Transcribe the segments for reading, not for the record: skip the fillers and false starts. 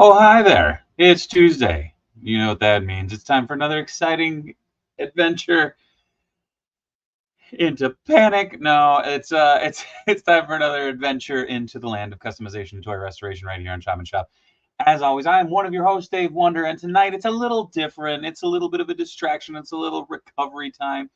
Oh, hi there. It's Tuesday. You know what that means. It's time for another exciting adventure into panic. No, it's it's time for another adventure into the land of customization and toy restoration right here on Choppin Shop. As always, I am one of your hosts, Dave Wonder, and tonight it's a little different. It's a little bit of a distraction. It's a little recovery time.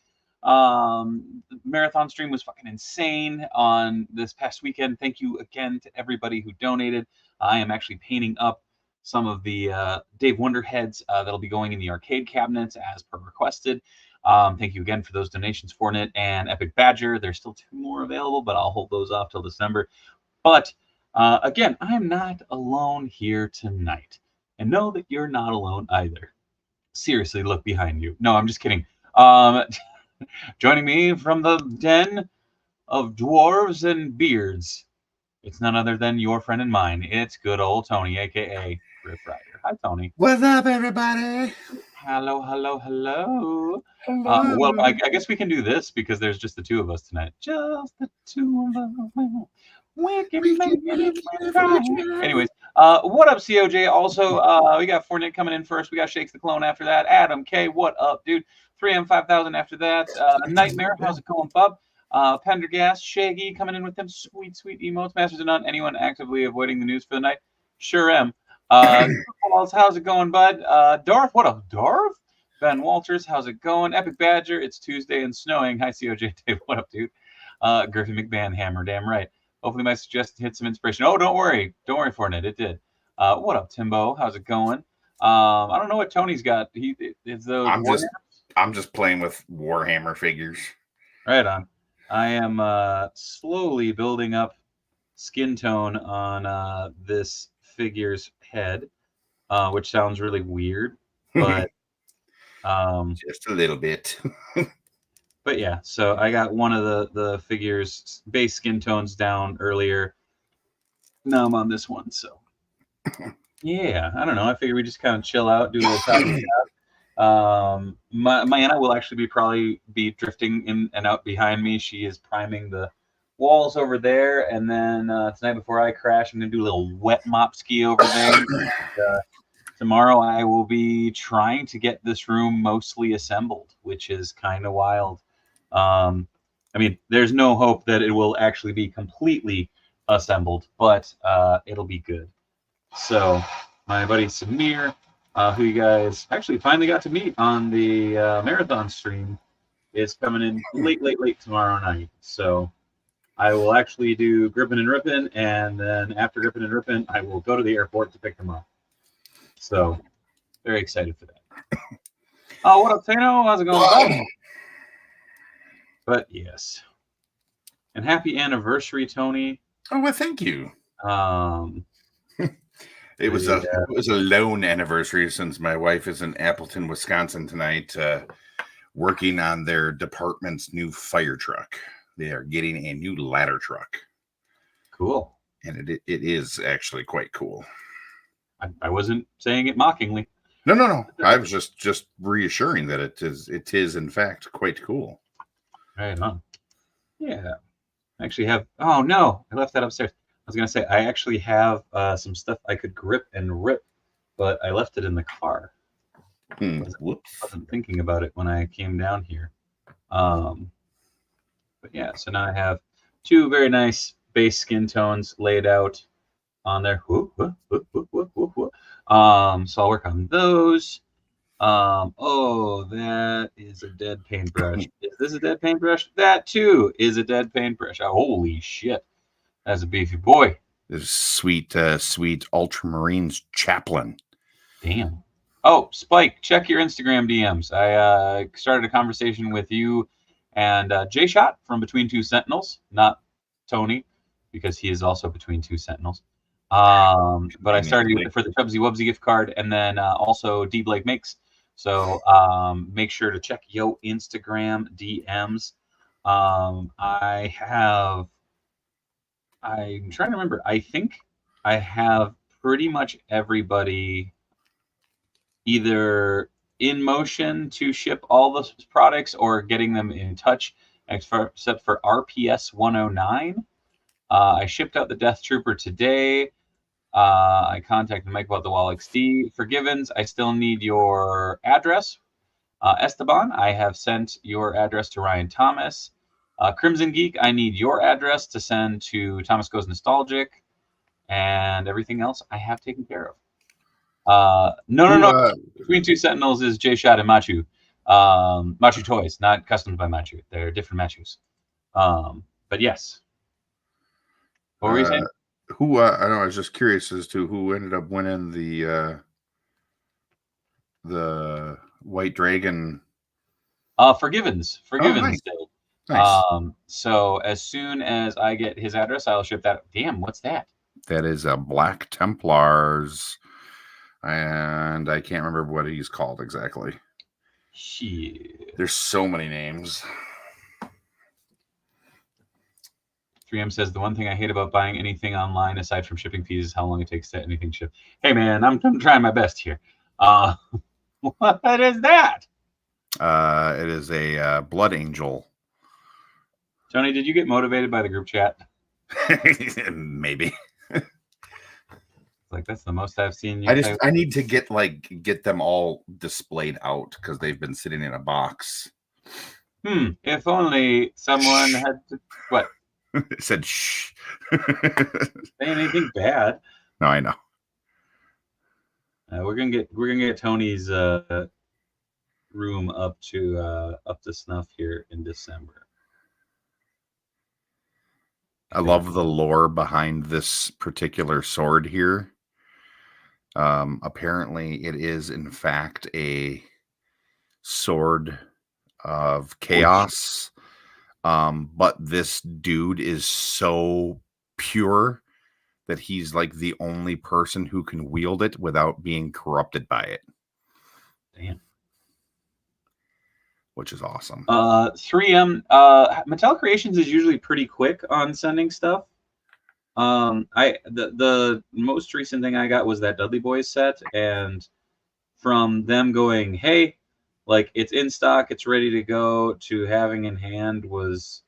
The marathon stream was fucking insane on this past weekend. Thank you again to everybody who donated. I am actually painting up some of the Dave Wonder heads that'll be going in the arcade cabinets as per requested. Thank you again for those donations, Fortnite and Epic Badger. There's still two more available, but I'll hold those off till December. But again, I'm not alone here tonight. And know that you're not alone either. Seriously, look behind you. No, I'm just kidding. Joining me from the den of dwarves and beards, it's none other than your friend and mine. It's good old Tony, aka Riff Rider. Hi, Tony. What's up, everybody? Hello, hello, hello. Hello. Well, I guess we can do this because there's just the two of us tonight. Just the two of us. We can make it if we try. Anyways, what up, COJ? Also, we got Fournette coming in first. We got Shakes the Clone after that. Adam K, what up, dude? 3M5000 after that. Nightmare, how's it going, bub? Pendergast, Shaggy coming in with them sweet, sweet emotes. Masters of None, anyone actively avoiding the news for the night? Sure am. Walls, how's it going, bud? Darth, what up, Darth? Ben Walters, how's it going? Epic Badger, it's Tuesday and snowing. Hi, COJ Dave, what up, dude? Griffin McBan, hammer, damn right. Hopefully my suggestion hit some inspiration. Oh, don't worry, Fortnite, it did. What up, Timbo? How's it going? I don't know what Tony's got. Is those I'm just playing with Warhammer figures. Right on. I am slowly building up skin tone on this figure's head, which sounds really weird, but just a little bit. But yeah, so I got one of the figure's base skin tones down earlier. Now I'm on this one, so yeah, I don't know. I figure we just kind of chill out, do a little talking. My Anna will actually probably be drifting in and out behind me. She is priming the walls over there, and then tonight before I crash, I'm gonna do a little wet mop ski over there. And, tomorrow I will be trying to get this room mostly assembled, which is kind of wild. I mean, there's no hope that it will actually be completely assembled, but it'll be good. So my buddy Samir, who you guys actually finally got to meet on the marathon stream, is coming in late tomorrow night. So I will actually do Grippin' and Rippin', and then after Grippin' and Rippin', I will go to the airport to pick them up. So very excited for that. Oh, what up, Tano? How's it going? But yes. And happy anniversary, Tony. Oh, well, thank you. It was a lone anniversary since my wife is in Appleton, Wisconsin tonight, working on their department's new fire truck. They are getting a new ladder truck. Cool. And it is actually quite cool. I wasn't saying it mockingly. No. I was just reassuring that it is in fact quite cool. Right on. Yeah. I actually have. Oh no, I left that upstairs. I was gonna say I actually have some stuff I could grip and rip, but I left it in the car. Whoops. Wasn't thinking about it when I came down here. But yeah, so now I have two very nice base skin tones laid out on there. So I'll work on those. Oh, that is a dead paintbrush. Is this a dead paintbrush? That too is a dead paintbrush. Oh, holy shit. That's a beefy boy. This sweet Ultramarines chaplain. Damn. Oh, Spike, check your Instagram DMs. I started a conversation with you and Jay Shot from Between Two Sentinels, not Tony, because he is also Between Two Sentinels. But I started for the Chubsy Wubsy gift card, and then also D Blake Makes. So make sure to check yo Instagram DMs. I'm trying to remember. I think I have pretty much everybody either in motion to ship all those products or getting them in touch, except for RPS 109. I shipped out the Death Trooper today. I contacted Mike about the Wall XD. For Givens, I still need your address. Esteban, I have sent your address to Ryan Thomas. Crimson Geek, I need your address to send to Thomas Goes Nostalgic. And everything else I have taken care of. No. Between Two Sentinels is J Shot and Machu. Machu Toys, not Customs by Machu. They're different Machus. But yes. What were you saying? I don't know. I was just curious as to who ended up winning the White Dragon. Forgivens nice. Day. Nice. So as soon as I get his address, I'll ship that. Damn, what's that? That is a Black Templars, and I can't remember what he's called exactly. Shit. There's so many names. 3M says the one thing I hate about buying anything online, aside from shipping fees, is how long it takes to anything ship. Hey man, I'm trying my best here. What is that? It is a Blood Angel. Tony, did you get motivated by the group chat? Maybe. Like that's the most I've seen you. I need to get them all displayed out because they've been sitting in a box. If only someone had to, what? It said shh. Say anything bad. No, I know. We're gonna get Tony's room up to snuff here in December. I love the lore behind this particular sword here. Apparently, it is in fact a sword of chaos. But this dude is so pure that he's like the only person who can wield it without being corrupted by it. Damn. Which is awesome. 3M Mattel Creations is usually pretty quick on sending stuff. The most recent thing I got was that Dudley Boys set, and from them going, hey, like it's in stock, it's ready to go, to having in hand was,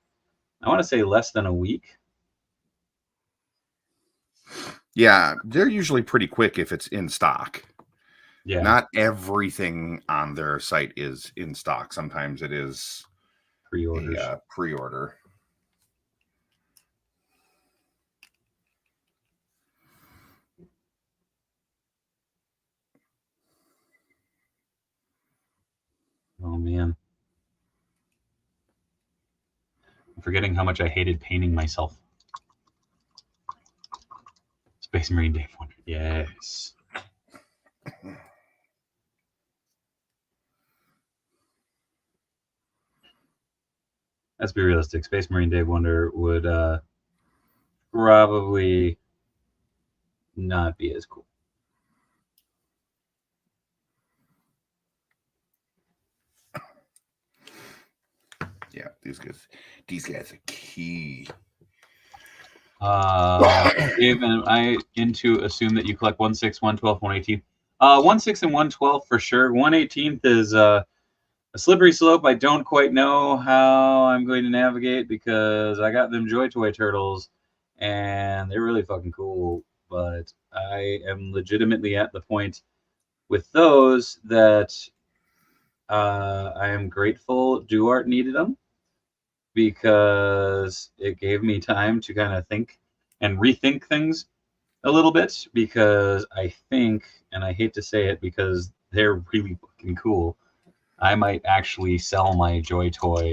I want to say, less than a week. Yeah, they're usually pretty quick if it's in stock. Yeah. Not everything on their site is in stock. Sometimes it is pre-order. Oh man. I'm forgetting how much I hated painting myself. Space Marine Dave Wonder. Yes. Let's be realistic. Space Marine Dave Wonder would probably not be as cool. Yeah, these guys are key. Dave, am I into assume that you collect 1/6, 1/12, 1/18? 1/6 and 1/12 for sure. 1/18 is a slippery slope. I don't quite know how I'm going to navigate because I got them Joy Toy turtles and they're really fucking cool. But I am legitimately at the point with those that I am grateful Duart needed them, because it gave me time to kind of think and rethink things a little bit, because I think, and I hate to say it because they're really fucking cool, I might actually sell my Joy Toy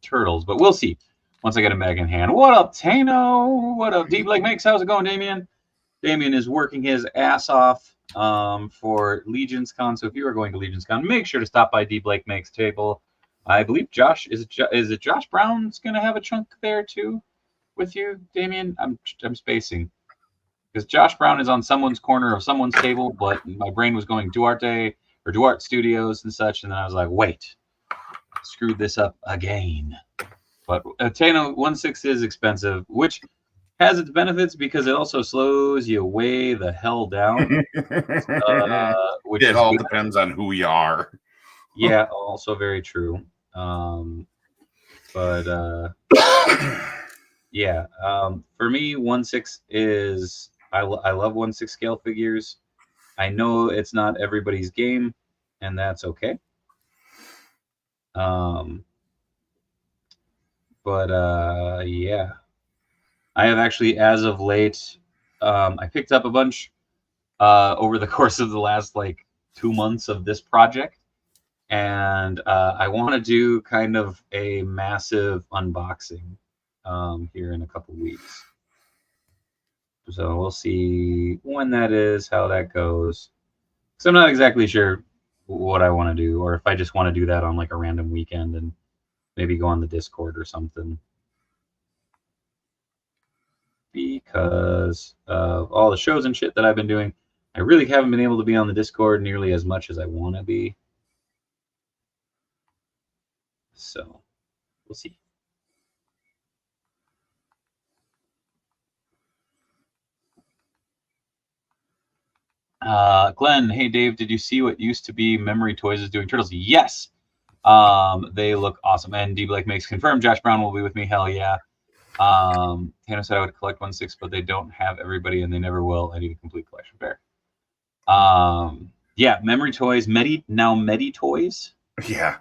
turtles, but we'll see once I get them back in hand. What up, Tano? What up, Deep Lake Makes? How's it going, Damien? Damien is working his ass off for Legion's Con, so if you are going to Legion's Con, make sure to stop by Deep Lake Makes table. I believe Josh is it Josh Brown's gonna have a chunk there too with you, Damien? I'm spacing because Josh Brown is on someone's corner of someone's table, but my brain was going Duarte or Duarte Studios and such, and then I was like, wait, screwed this up again. But Tano 1/6 is expensive, which has its benefits because it also slows you way the hell down. Which it all depends on who you are. Yeah, also very true. But Yeah. For me, 1/6 is I love 1/6 scale figures. I know it's not everybody's game, and that's okay. Um, but yeah, I have actually, as of late, I picked up a bunch over the course of the last like 2 months of this project, and I want to do kind of a massive unboxing here in a couple weeks. So we'll see when that is, how that goes. So I'm not exactly sure what I want to do, or if I just want to do that on like a random weekend and maybe go on the Discord or something. Because of all the shows and shit that I've been doing, I really haven't been able to be on the Discord nearly as much as I want to be. So we'll see. Glenn, hey Dave, did you see what used to be Memory Toys is doing Turtles? Yes. They look awesome. And D Blake makes confirmed Josh Brown will be with me. Hell yeah. Thanos said I would collect 1/6, but they don't have everybody and they never will. I need a complete collection pair. Yeah, Memory Toys, Medi Toys. Yeah.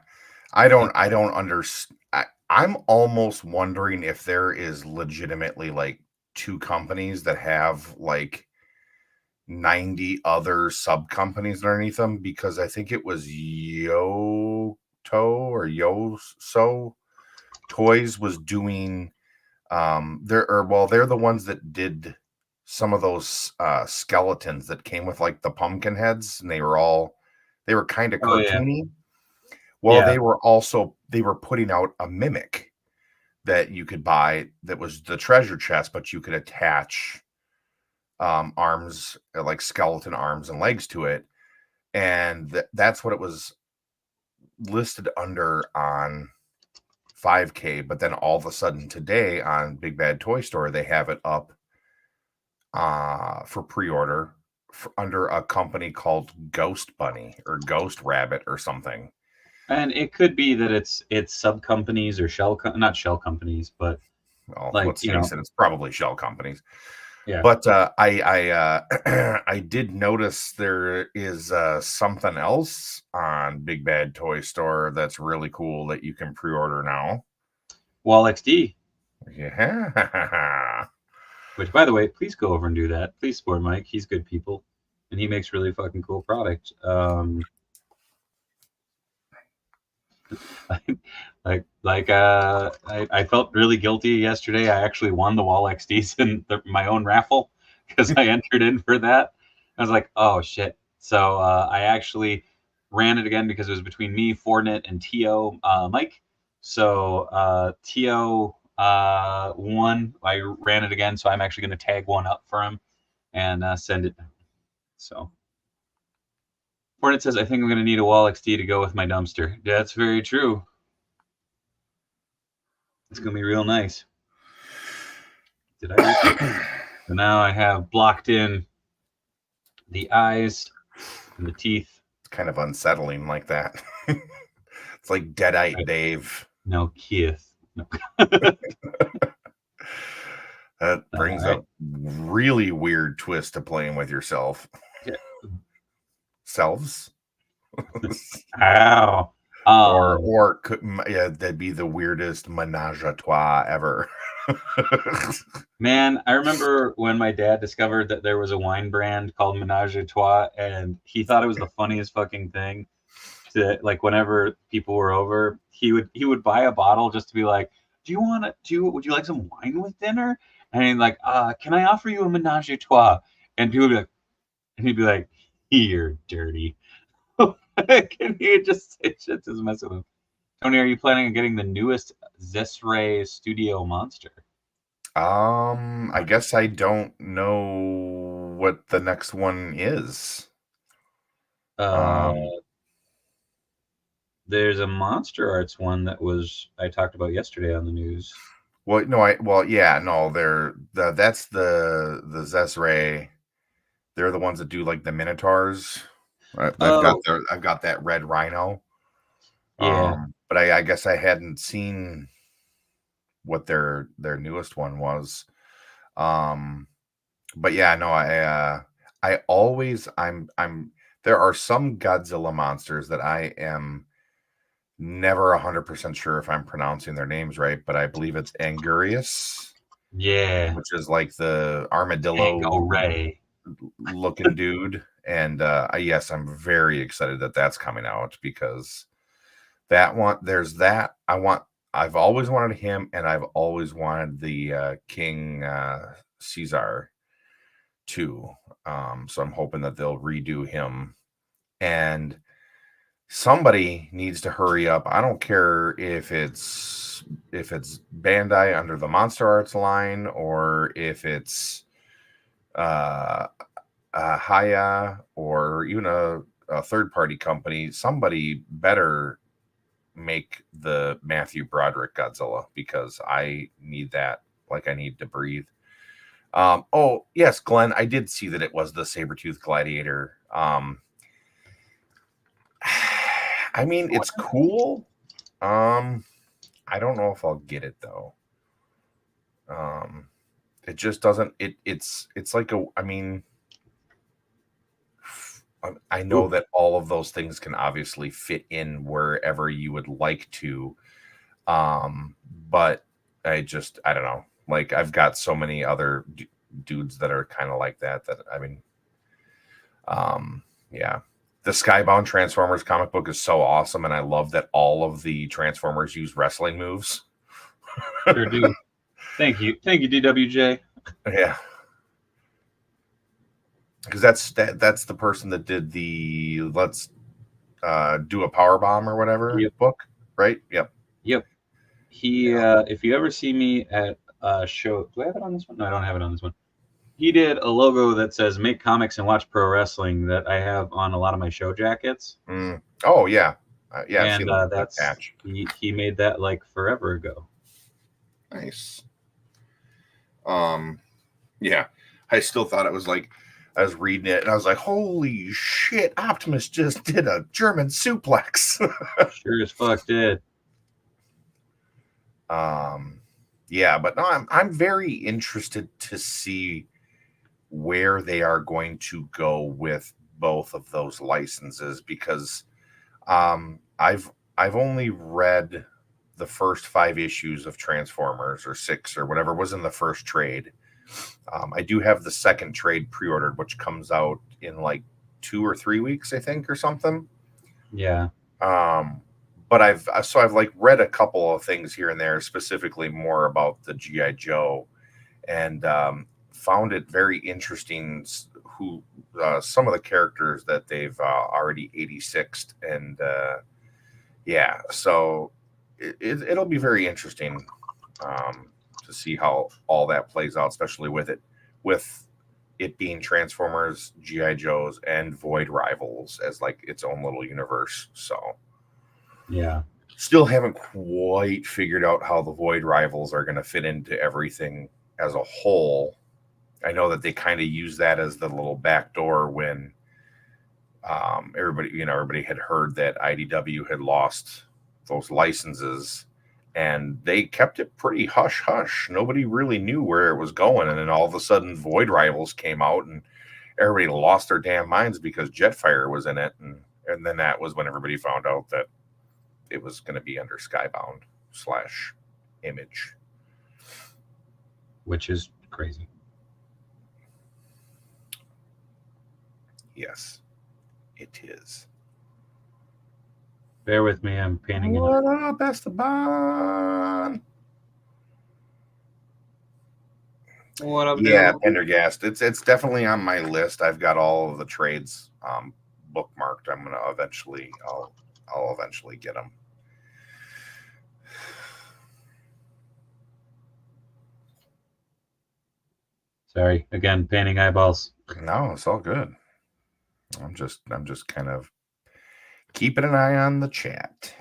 I don't understand. I'm almost wondering if there is legitimately like two companies that have like 90 other sub companies underneath them, because I think it was Yoto or Yoso Toys was doing they're the ones that did some of those skeletons that came with like the pumpkin heads, and they were kind of Oh yeah. cartoony. Well, Yeah. they were putting out a mimic that you could buy that was the treasure chest, but you could attach arms, like skeleton arms and legs to it. And that's what it was listed under on 5K. But then all of a sudden today on Big Bad Toy Store, they have it up for pre-order under a company called Ghost Bunny or Ghost Rabbit or something. And it could be that it's sub companies or not shell companies, but Well, like, let's face it, it's probably shell companies. yeah. But I did notice there is something else on Big Bad Toy Store that's really cool that you can pre-order now. Wall XD, Yeah. which by the way, please go over and do that. Please support Mike. He's good people, and he makes really fucking cool product. I felt really guilty yesterday. I actually won the Wall XDs in my own raffle because I entered in for that. I was like, oh shit. So I actually ran it again because it was between me, Fortnite, and Tio Mike. So Tio won. I ran it again, so I'm actually going to tag one up for him and send it down. So Fortnite says, I think I'm going to need a Wall XD to go with my dumpster. That's very true. It's going to be real nice. Did I reset? So now I have blocked in the eyes and the teeth. It's kind of unsettling like that. It's like Deadite Dave. No Keith. No. That brings Right. up really weird twist to playing with yourself. Yeah. Selves. Ow. Or yeah, that'd be the weirdest menage a trois ever. Man, I remember when my dad discovered that there was a wine brand called Menage a Trois, and he thought it was the funniest fucking thing. To like, whenever people were over, he would buy a bottle just to be like, would you like some wine with dinner? And he'd like, can I offer you a Menage a Trois? And people would be like, and he'd be like, you're dirty. Can you just say shit to mess with him? Tony, are you planning on getting the newest Zesray Studio Monster? I guess I don't know what the next one is. Uh, there's a Monster Arts one that I talked about yesterday on the news. Well, no, yeah, no, that's the Zesray. They're the ones that do like the Minotaurs. Oh, I've got that red rhino. yeah. But I guess I hadn't seen what their newest one was. But yeah, no, I always I'm there are some Godzilla monsters that I am never 100% sure if I'm pronouncing their names right, but I believe it's Angurius, Yeah. which is like the Ango armadillo Ray. looking dude. And yes, I'm very excited that that's coming out because that one, there's that. I've always wanted him, and I've always wanted the King Caesar too. So I'm hoping that they'll redo him. And somebody needs to hurry up. I don't care if it's Bandai under the Monster Arts line or if it's uh, Haya or even a third party company. Somebody better make the Matthew Broderick Godzilla because I need that like I need to breathe. Oh yes, Glenn, I did see that it was the Sabertooth Gladiator. I mean, it's cool. I don't know if I'll get it though. It just doesn't. It's like a. I mean, I know that all of those things can obviously fit in wherever you would like to. But I don't know. Like I've got so many other dudes that are kind of like that. I mean, yeah. The Skybound Transformers comic book is so awesome, and I love that all of the Transformers use wrestling moves. Sure do. Thank you, DWJ. Yeah, because that's the person that did the Let's Do a Power Bomb or whatever book, right? Yep. He, if you ever see me at a show, do I have it on this one? No, I don't have it on this one. He did a logo that says "Make comics and watch pro wrestling" that I have on a lot of my show jackets. Oh yeah, yeah. I've And seen that that's patch. He made that like forever ago. Nice. Yeah, I still thought it was like I was reading it and I was like, "Holy shit! Optimus just did a German suplex." Sure as fuck did. Yeah, but no, I'm very interested to see where they are going to go with both of those licenses because I've only read the first 5 issues of Transformers or 6 or whatever was in the first trade. I do have the second trade pre-ordered, which comes out in like 2 or 3 weeks, I think, or something. Yeah. But I've like read a couple of things here and there, specifically more about the GI Joe, and found it very interesting who some of the characters that they've already 86'd, and yeah, so it'll be very interesting to see how all that plays out, especially with it being Transformers, GI Joes, and Void Rivals as like its own little universe. So yeah, still haven't quite figured out how the Void Rivals are going to fit into everything as a whole. I know that they kind of use that as the little back door when everybody had heard that IDW had lost those licenses, and they kept it pretty hush hush. Nobody really knew where it was going, and then all of a sudden, Void Rivals came out, and everybody lost their damn minds because Jetfire was in it, and then that was when everybody found out that it was going to be under Skybound / Image, which is crazy. Yes, it is. Bear with me, I'm painting it. Best of Bond. What up, yeah, dude? Pendergast. It's definitely on my list. I've got all of the trades bookmarked. I'm gonna eventually. I'll eventually get them. Sorry, again, painting eyeballs. No, it's all good. I'm just kind of keeping an eye on the chat.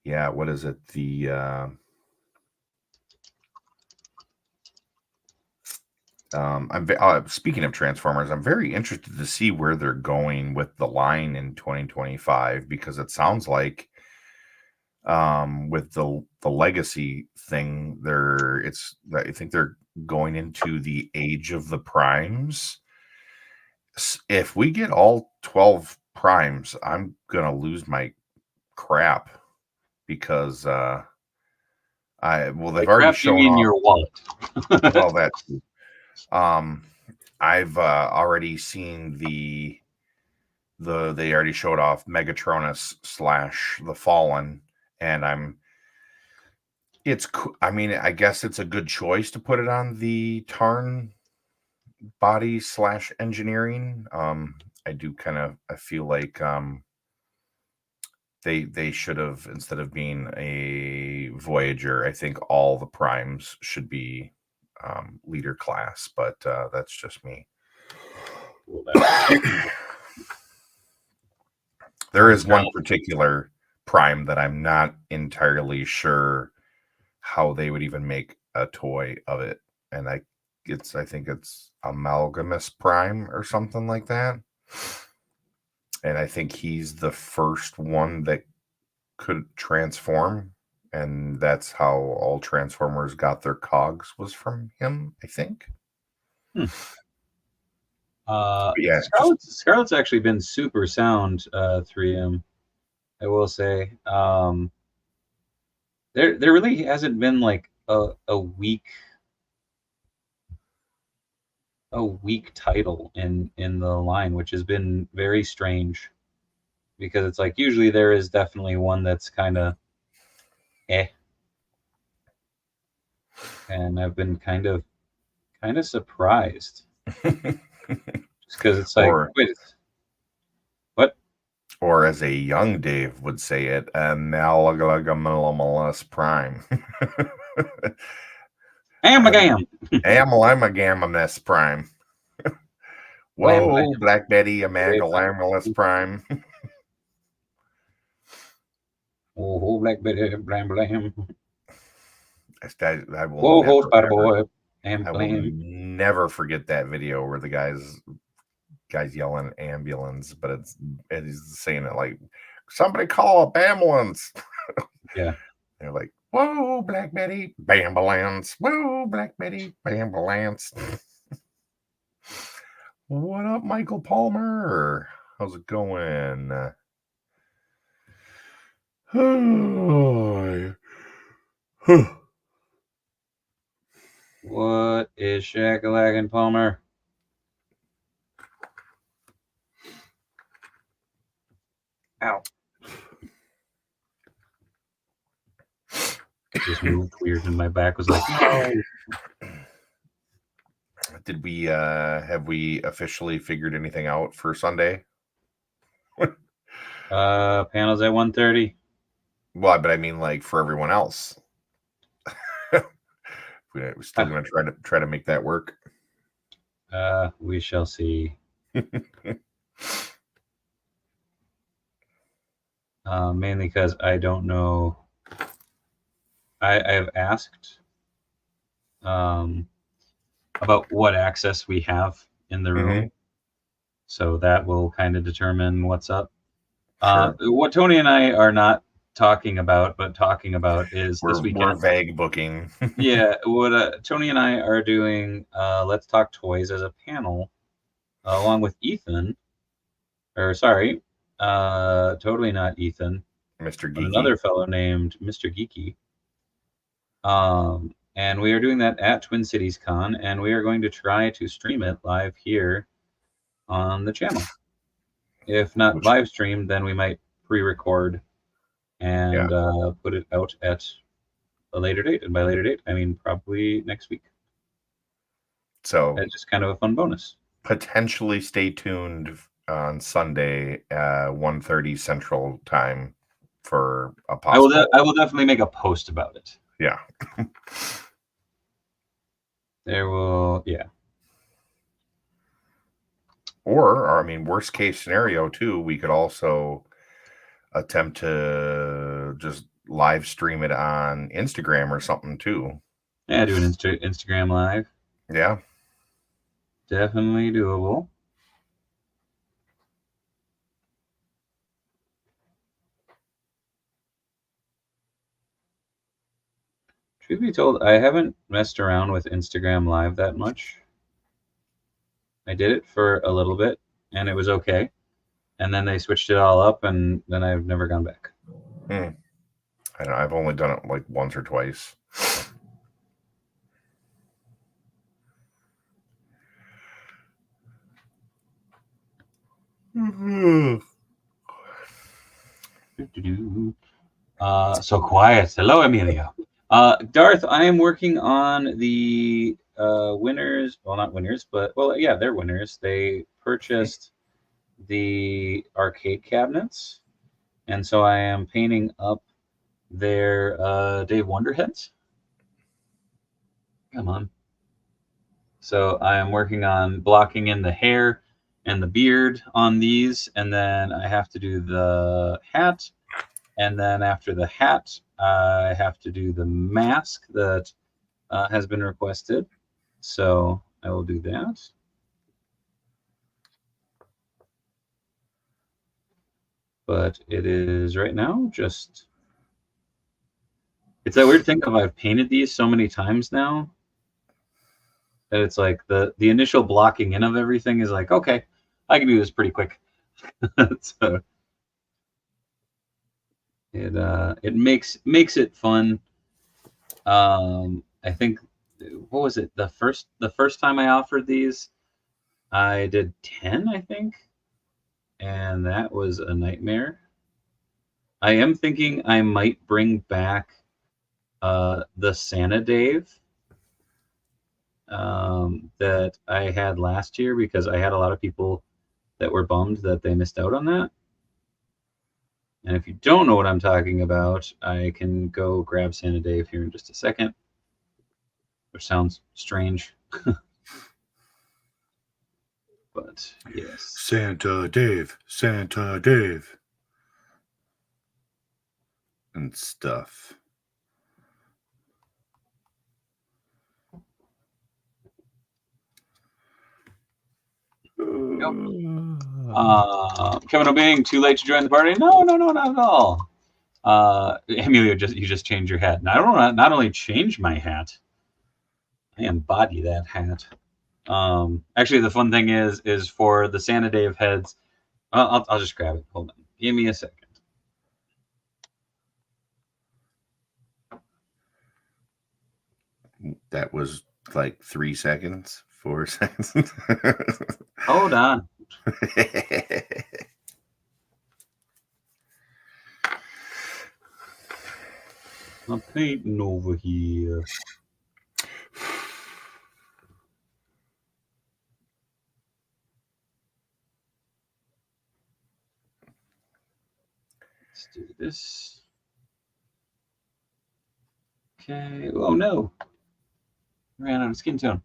Yeah, what is it? The I'm speaking of Transformers, I'm very interested to see where they're going with the line in 2025 because it sounds like With the legacy thing, I think they're going into the age of the primes. If we get all 12 primes, I'm gonna lose my crap because they've By already crap, you shown mean off. your wallet. Well, that too. I've already seen they already showed off Megatronus / the Fallen, and I mean, I guess it's a good choice to put it on the Tarn body / engineering. I feel like they should have, instead of being a Voyager, I think all the primes should be leader class, but that's just me. There is one particular prime that I'm not entirely sure how they would even make a toy of it, and I think it's Amalgamous Prime or something like that. And I think he's the first one that could transform, and that's how all Transformers got their cogs, was from him, I think. Yeah, Scarlet's actually been super sound, 3M. I will say. There really hasn't been like a weak title in the line, which has been very strange, because it's like usually there is definitely one that's kind of and I've been kind of surprised, just because it's like, wait, what? Or as a young Dave would say it, Amalgamamus Prime. Amagam. Amalgamamus Prime. Whoa, Black Betty, Amalgamamus Prime. Oh, Black Betty, blam blam. I will Boy, never forget that video where the guys yelling ambulance, but he's saying it like, somebody call a ambulance. Yeah. They're like, whoa, Black Betty, Bambalance. Whoa, Black Betty, Bambalance. What up, Michael Palmer? How's it going? What is Shackalack Palmer? Ow. Just moved weird and my back was like, no. Did we have we officially figured anything out for Sunday? Panels at 1:30. Well, but I mean, like, for everyone else. We're still going to try to make that work. We shall see. Mainly because I don't know. I have asked about what access we have in the room, so that will kind of determine what's up. Sure. What Tony and I are not talking about is this weekend. We're vague booking. Yeah, what Tony and I are doing, Let's Talk Toys as a panel, along with Ethan, or sorry, totally not Ethan, Mr. but Geeky. another fellow named Mr. Geeky. And we are doing that at Twin Cities Con, and we are going to try to stream it live here on the channel. If not live stream, then we might pre-record and put it out at a later date. And by later date, I mean probably next week. So it's just kind of a fun bonus. Potentially stay tuned on Sunday, 1:30 Central Time for a possible. I will definitely make a post about it. Yeah. There will, yeah. Or, I mean, worst case scenario too, we could also attempt to just live stream it on Instagram or something too. Yeah, do an Instagram live. Yeah. Definitely doable. Truth be told, I haven't messed around with Instagram Live that much. I did it for a little bit, and it was okay. And then they switched it all up, and then I've never gone back. I don't know. I've only done it like once or twice. So quiet. Hello, Emilio. Darth, I am working on the winners. Well, not winners, but well, yeah, they're winners. They purchased the arcade cabinets, and so I am painting up their Dave Wonder heads. Come on. So I am working on blocking in the hair and the beard on these, and then I have to do the hat, and then after the hat, I have to do the mask that has been requested. So I will do that. But it is right now just, it's that weird thing of I've painted these so many times now that it's like the initial blocking in of everything is like, okay, I can do this pretty quick. So it makes it fun. I think, what was it, the first time I offered these, I did 10, I think, and that was a nightmare. I am thinking I might bring back the Santa Dave that I had last year, because I had a lot of people that were bummed that they missed out on that. And if you don't know what I'm talking about, I can go grab Santa Dave here in just a second, which sounds strange. But yes. Santa Dave and stuff. Kevin O'Bing, too late to join the party? No, not at all. Emilio, you just changed your hat. And I don't not only change my hat, I embody that hat. Actually, the fun thing is for the Santa Dave heads. I'll just grab it. Hold on. Give me a second. That was like 3 seconds, 4 seconds. Hold on. I'm painting over here. Let's do this. Okay. Oh no. Ran out of skin tone.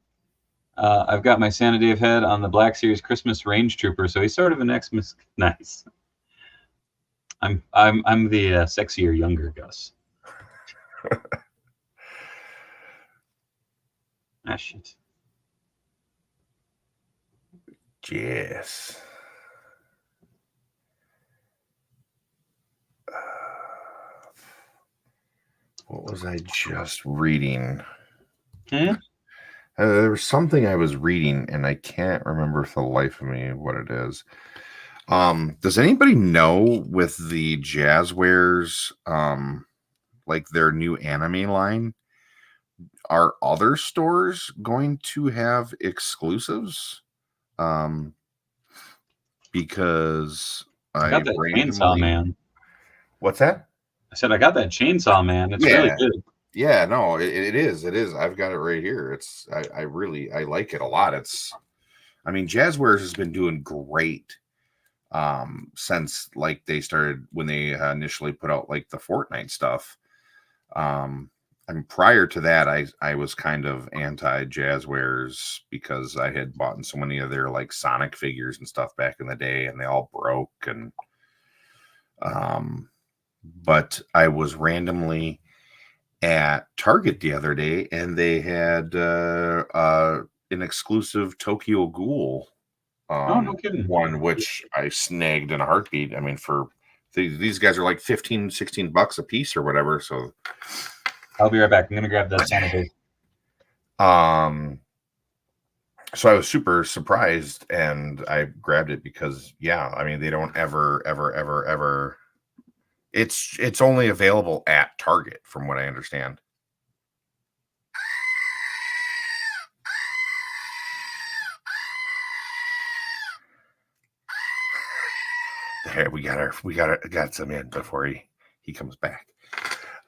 I've got my Santa Dave head on the Black Series Christmas Range Trooper, so he's sort of an Xmas. Nice. I'm the sexier younger Gus. Ah, shit. Yes. What was I just reading? There was something I was reading, and I can't remember for the life of me what it is. Does anybody know with the Jazzwares, like their new anime line, are other stores going to have exclusives? Because I got that Chainsaw Man. What's that? I said I got that Chainsaw Man. It's really good. Yeah, no, it is. It is. I've got it right here. I like it a lot. I mean, Jazzwares has been doing great since like they started when they initially put out like the Fortnite stuff. And prior to that, I was kind of anti Jazzwares because I had bought so many of their like Sonic figures and stuff back in the day, and they all broke. And but I was randomly at Target the other day, and they had an exclusive Tokyo Ghoul no kidding. one, which I snagged in a heartbeat. I mean, for these guys are like $15-16 a piece or whatever, so I'll be right back. I'm gonna grab the sanitizer. So I was super surprised, and I grabbed it because, yeah, I mean, they don't ever. It's only available at Target, from what I understand. There, we got some in before he comes back.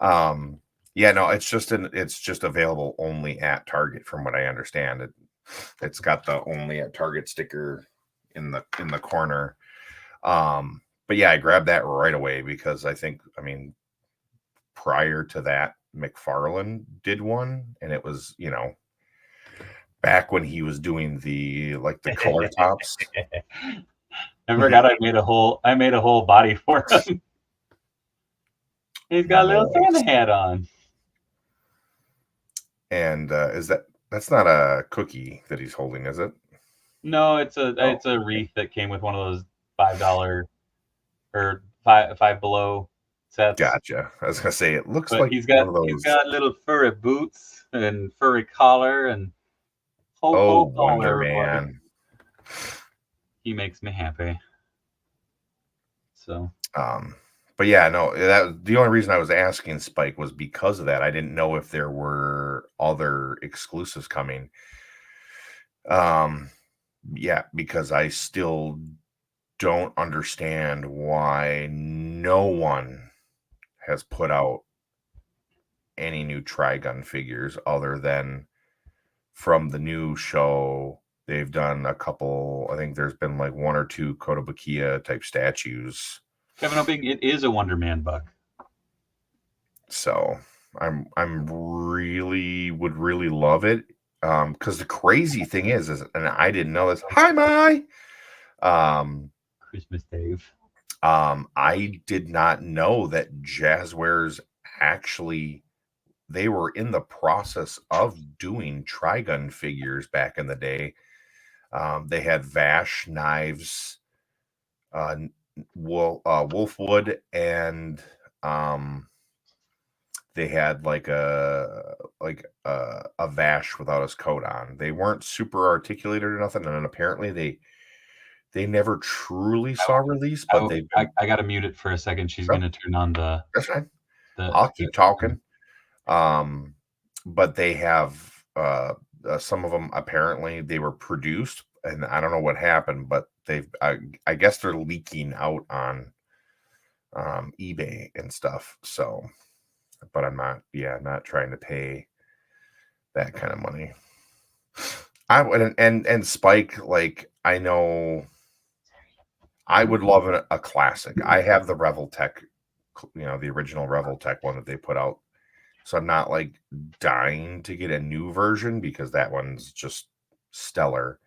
Yeah, no, it's just available only at Target, from what I understand. It's got the only at Target sticker in the corner. But yeah, I grabbed that right away because I mean, prior to that, McFarlane did one, and it was, back when he was doing the color tops. I forgot I made a whole body for him. He's got a little Santa hat on. And that's not a cookie that he's holding, is it? No, it's a wreath that came with one of those $5 or five below sets. Gotcha. I was gonna say it looks but like he's got one of those. He's got little furry boots and furry collar and Wonder Man. He makes me happy. So but yeah, no, that the only reason I was asking Spike was because of that. I didn't know if there were other exclusives coming. Yeah, because I still don't understand why no one has put out any new Trigun figures other than from the new show. They've done a couple. I think there's been like one or two Kotobukiya type statues. Kevin Oping, it is a Wonder Man bug. So I'm would really love it. Because the crazy thing is, and I didn't know this. Hi, Mai. Christmas Dave. I did not know that Jazzwares actually, they were in the process of doing Trigun figures back in the day. They had Vash knives, Wolfwood, and they had like a Vash without his coat on. They weren't super articulated or nothing, and then apparently they never truly saw release. But I gotta mute it for a second. She's gonna turn on the. That's fine. I'll keep talking. But they have some of them, apparently they were produced, and I don't know what happened, but I guess they're leaking out on eBay and stuff. So, but I'm not trying to pay that kind of money. I would, and Spike, like, I know I would love a classic. I have the Reveltech, the original Reveltech one that they put out. So I'm not like dying to get a new version because that one's just stellar.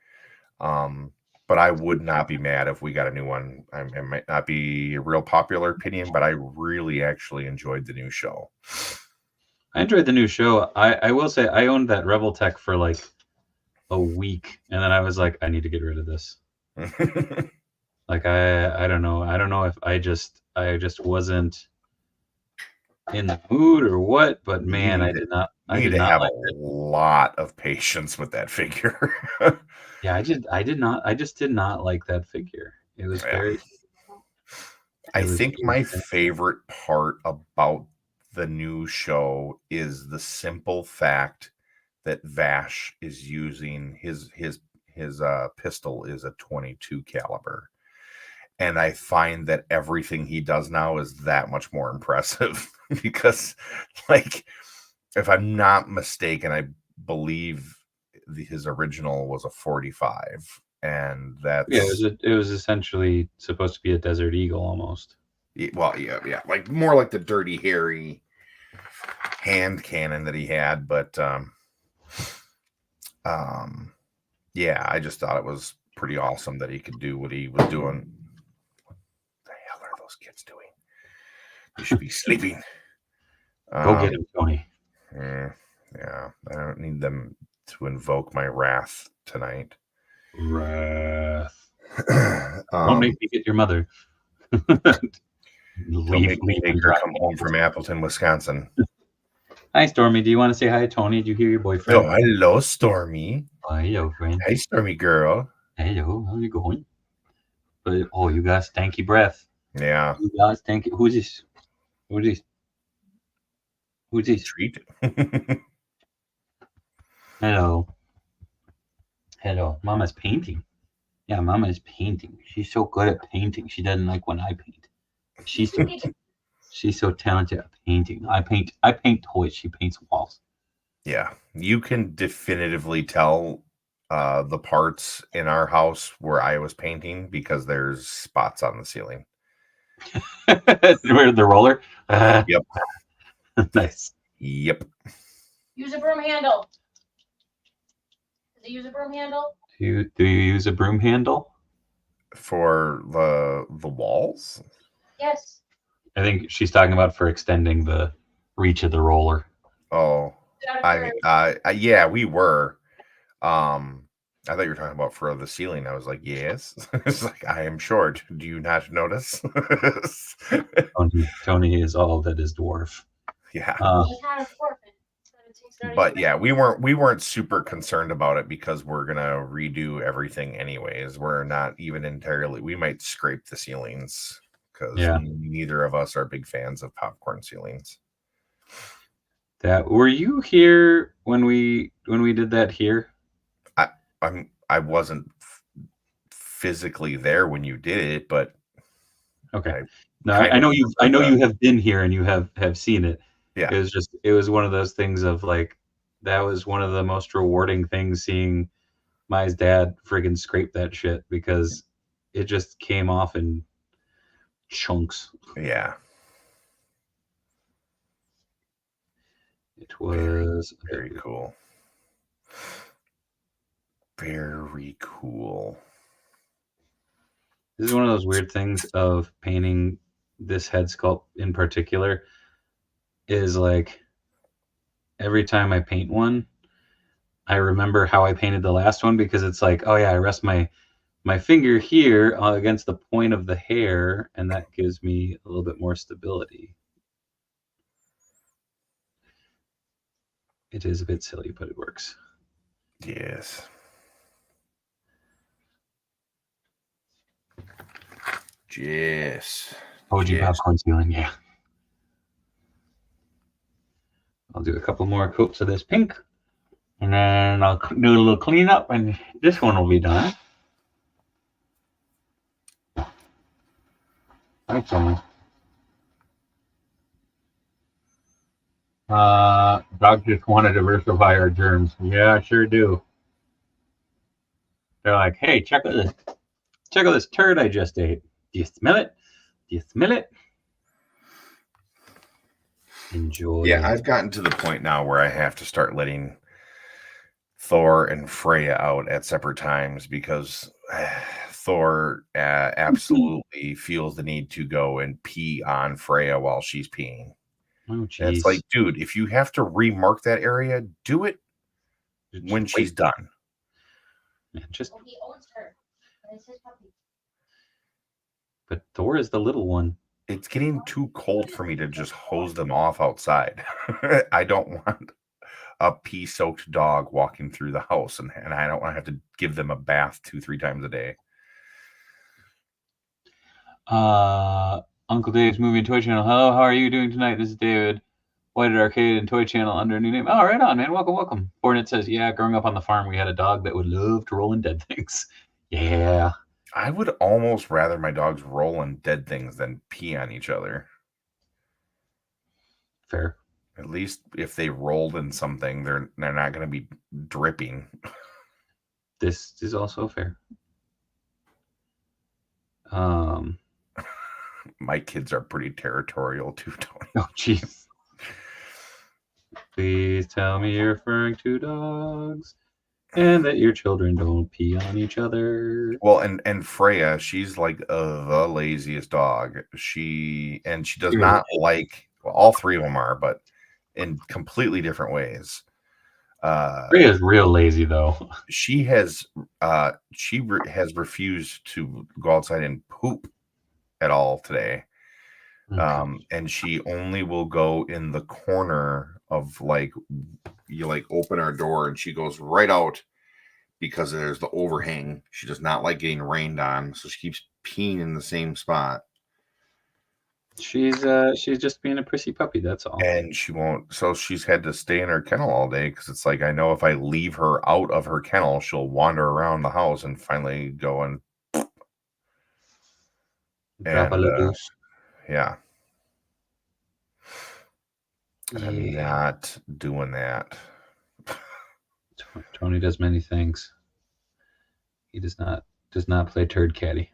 But I would not be mad if we got a new one. It might not be a real popular opinion, but I really actually enjoyed the new show. I enjoyed the new show. I will say I owned that Reveltech for like a week, and then I was like, I need to get rid of this. Like I don't know if I just wasn't in the mood or what, but man, I did not. You need to have a lot of patience with that figure. Yeah, I just did not like that figure. It was very. I think my favorite part about the new show is the simple fact that Vash is using his pistol is a .22 caliber. And I find that everything he does now is that much more impressive because, like, if I'm not mistaken, I believe his original was a .45, and that's it was essentially supposed to be a Desert Eagle almost. Well, yeah, like more like the Dirty Harry hand cannon that he had, but yeah, I just thought it was pretty awesome that he could do what he was doing. What are those kids doing? They should be sleeping. Go get him, Tony. Yeah, I don't need them to invoke my wrath tonight. Wrath. Don't make me get your mother. Don't make me make her come home from Appleton, Wisconsin. Hi, Stormy. Do you want to say hi to Tony? Did you hear your boyfriend? Oh, hello, Stormy. Hello, friend. Hey, Stormy girl. Hello. How's it going? But oh, you got stanky breath. Yeah. You got stanky. Who's this? Who's this? Who's this? Treat. Hello. Hello. Mama's painting. Yeah, Mama is painting. She's so good at painting. She doesn't like when I paint. She's so she's so talented at painting. I paint toys. She paints walls. Yeah. You can definitively tell the parts in our house where I was painting because there's spots on the ceiling. Where the roller? Yep. Nice. Yep. Use a broom handle. Does he use a broom handle? Do you use a broom handle? For the walls? Yes. I think she's talking about for extending the reach of the roller. Oh. Yeah, we were. I thought you were talking about for the ceiling. I was like, yes. It's like, I am short. Do you not notice? Tony is all that is dwarf. Yeah. He's not an orphan. But yeah, we weren't super concerned about it because we're gonna redo everything anyways. We're not even entirely. We might scrape the ceilings because neither of us are big fans of popcorn ceilings. That were you here when we did that here? I wasn't physically there when you did it, but okay. I know you have been here and you have seen it. Yeah. It was one of those things of like that was one of the most rewarding things seeing my dad friggin' scrape that shit because it just came off in chunks. Yeah. It was very cool. Very cool. This is one of those weird things of painting this head sculpt in particular is like every time I paint one, I remember how I painted the last one because it's like, oh yeah, I rest my finger here against the point of the hair, and that gives me a little bit more stability. It is a bit silly, but it works. Yes. Yes. OG popcorn ceiling, yeah. I'll do a couple more coats of this pink, and then I'll do a little cleanup, and this one will be done. Thanks, Tony. Dogs just want to diversify our germs. Yeah, I sure do. They're like, hey, check out this turd I just ate. Do you smell it? Do you smell it? Enjoy. Yeah, I've gotten to the point now where I have to start letting Thor and Freya out at separate times because Thor absolutely feels the need to go and pee on Freya while she's peeing. Oh, geez. It's like, dude, if you have to remark that area, do it when she's done. Yeah, just. Well, he owns her. It's his puppy. But Thor is the little one. It's getting too cold for me to just hose them off outside. I don't want a pee-soaked dog walking through the house, and I don't want to have to give them a bath 2-3 times a day. Uncle Dave's Movie and Toy Channel. Hello, how are you doing tonight? This is David. Whited Arcade and Toy Channel under a new name. Oh, right on, man. Welcome. Fortnite says, yeah, growing up on the farm, we had a dog that would love to roll in dead things. Yeah. I would almost rather my dogs roll in dead things than pee on each other. Fair. At least if they rolled in something, they're not going to be dripping. This is also fair. My kids are pretty territorial too, Tony. Oh, jeez. Please tell me you're referring to dogs and that your children don't pee on each other. Well, and Freya, she's like the laziest dog. She does not like, well, all three of them are, but in completely different ways. Freya's real lazy though. She has refused to go outside and poop at all today. And she only will go in the corner of like, you like open our door and she goes right out because there's the overhang. She does not like getting rained on, so she keeps peeing in the same spot. She's just being a prissy puppy, that's all. And she won't, so she's had to stay in her kennel all day because it's like, I know if I leave her out of her kennel, she'll wander around the house and finally go and Drop a loose. yeah. And I'm Yeah. not doing that. Tony does many things. He does not play turd caddy.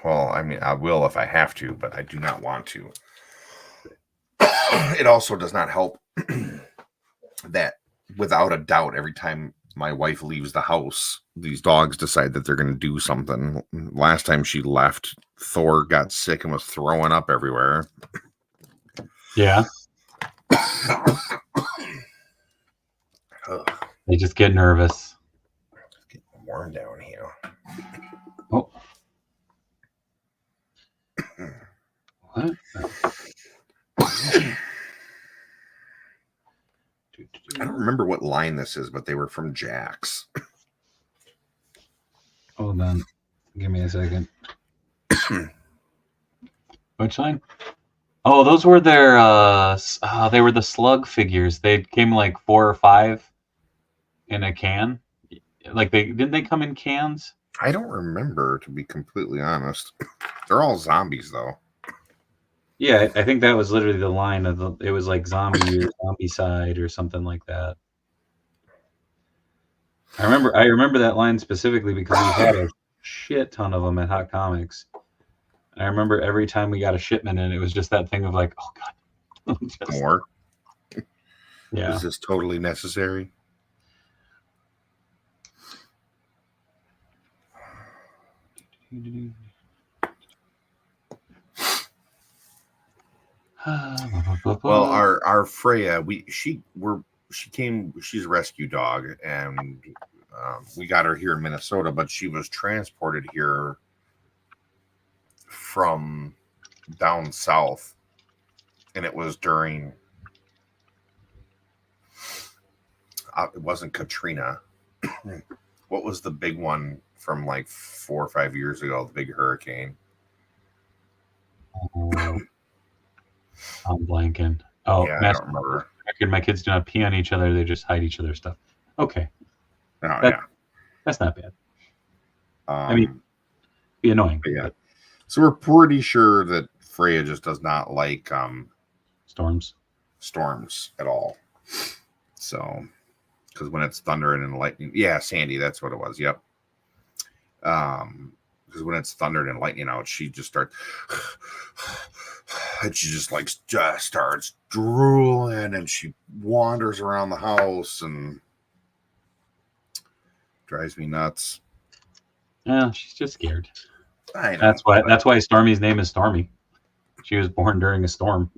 Well, I mean, I will if I have to, but I do not want to. It also does not help that, without a doubt, every time my wife leaves the house, these dogs decide that they're going to do something. Last time she left, Thor got sick and was throwing up everywhere. Yeah. They just get nervous. It's getting warm down here. Oh. What? I don't remember what line this is, but they were from Jack's. Hold on. Give me a second. Which line? Oh, those were their they were the slug figures. They came like 4 or 5 in a can. Like didn't they come in cans? I don't remember, to be completely honest. They're all zombies though. Yeah, I think that was literally the line of it was like zombie or zombie side or something like that. I remember that line specifically because we had a shit ton of them at Hot Comics. I remember every time we got a shipment in, it was just that thing of like, oh god, More. Yeah. Is this totally necessary? Well, our Freya, she's a rescue dog, and we got her here in Minnesota, but she was transported here from down south, and it was during it wasn't Katrina. What was the big one from like 4 or 5 years ago, the big hurricane? I'm blanking. Oh, yeah, I don't remember. My kids do not pee on each other. They just hide each other's stuff. Okay. That's not bad. I mean, be annoying. Yeah. So we're pretty sure that Freya just does not like storms at all. So, because when it's thundering and lightning, yeah, Sandy, that's what it was. Yep. Because when it's thundering and lightning out, she just starts, and she just starts drooling, and she wanders around the house and drives me nuts. Yeah, she's just scared. I know. That's why Stormy's name is Stormy. She was born during a storm.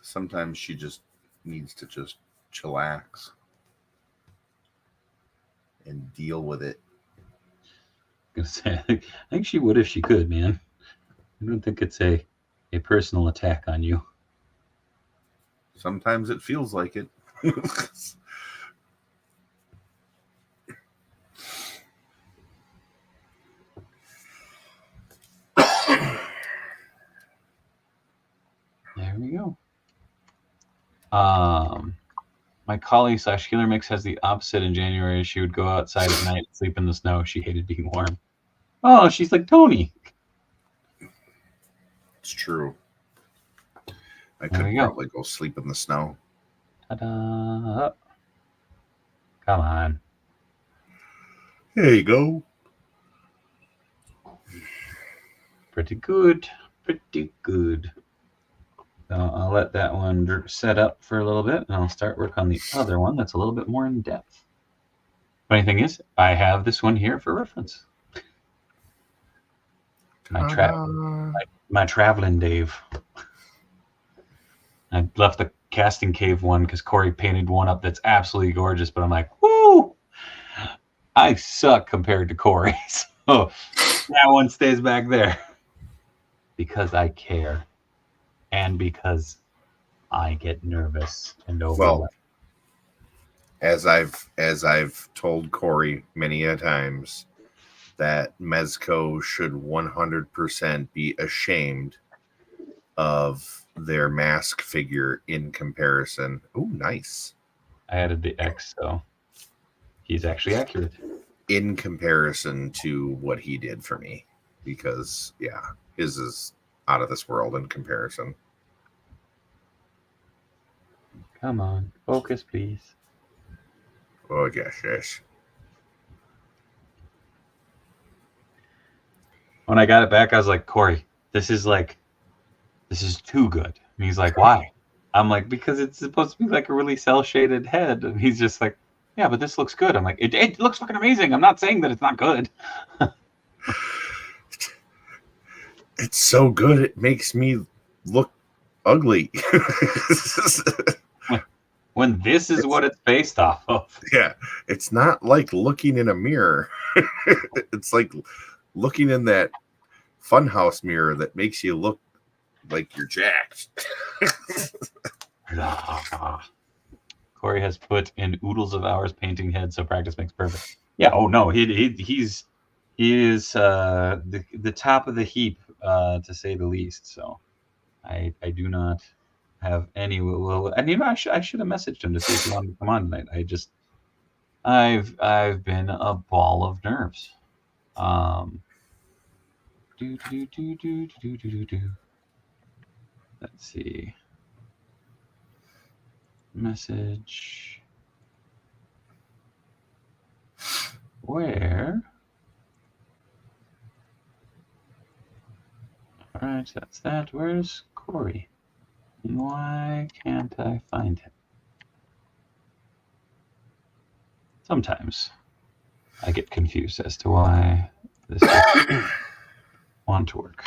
Sometimes she just needs to just chillax and deal with it. I was gonna say, I think she would if she could, man. I don't think it's a personal attack on you. Sometimes it feels like it. There we go. My collie / Killer Mix has the opposite in January. She would go outside at night and sleep in the snow. She hated being warm. Oh, she's like Tony. It's true. I could probably go sleep in the snow. Ta-da. Come on. There you go. Pretty good. Pretty good. So I'll let that one set up for a little bit, and I'll start work on the other one that's a little bit more in depth. Funny thing is, I have this one here for reference. My traveling Dave. I left the casting cave one because Corey painted one up that's absolutely gorgeous, but I'm like, whoo! I suck compared to Corey, so that one stays back there. because I care and because I get nervous and overwhelmed. Well, as I've told Corey many a times, that Mezco should 100% be ashamed of their mask figure in comparison. Oh, nice. I added the X, so he's actually accurate. In comparison to what he did for me. Because, yeah, his is out of this world in comparison. Come on, focus, please. Oh, gosh, yes. When I got it back, I was like, Corey, this is too good. And he's like, why? I'm like, because it's supposed to be like a really cel-shaded head. And he's just like, yeah, but this looks good. I'm like, it looks fucking amazing. I'm not saying that it's not good. It's so good, it makes me look ugly. When this is what it's based off of. Yeah, it's not like looking in a mirror. It's like looking in that funhouse mirror that makes you look like you're jacked. Corey has put in oodles of hours painting heads, so practice makes perfect. Yeah. Oh no, he is the top of the heap, to say the least. So I do not have any. Well, and I should have messaged him to see if he wanted to come on tonight. I've been a ball of nerves. Let's see. Message. Where? All right, that's that. Where's Corey? Why can't I find him? Sometimes I get confused as to why this doesn't want to work.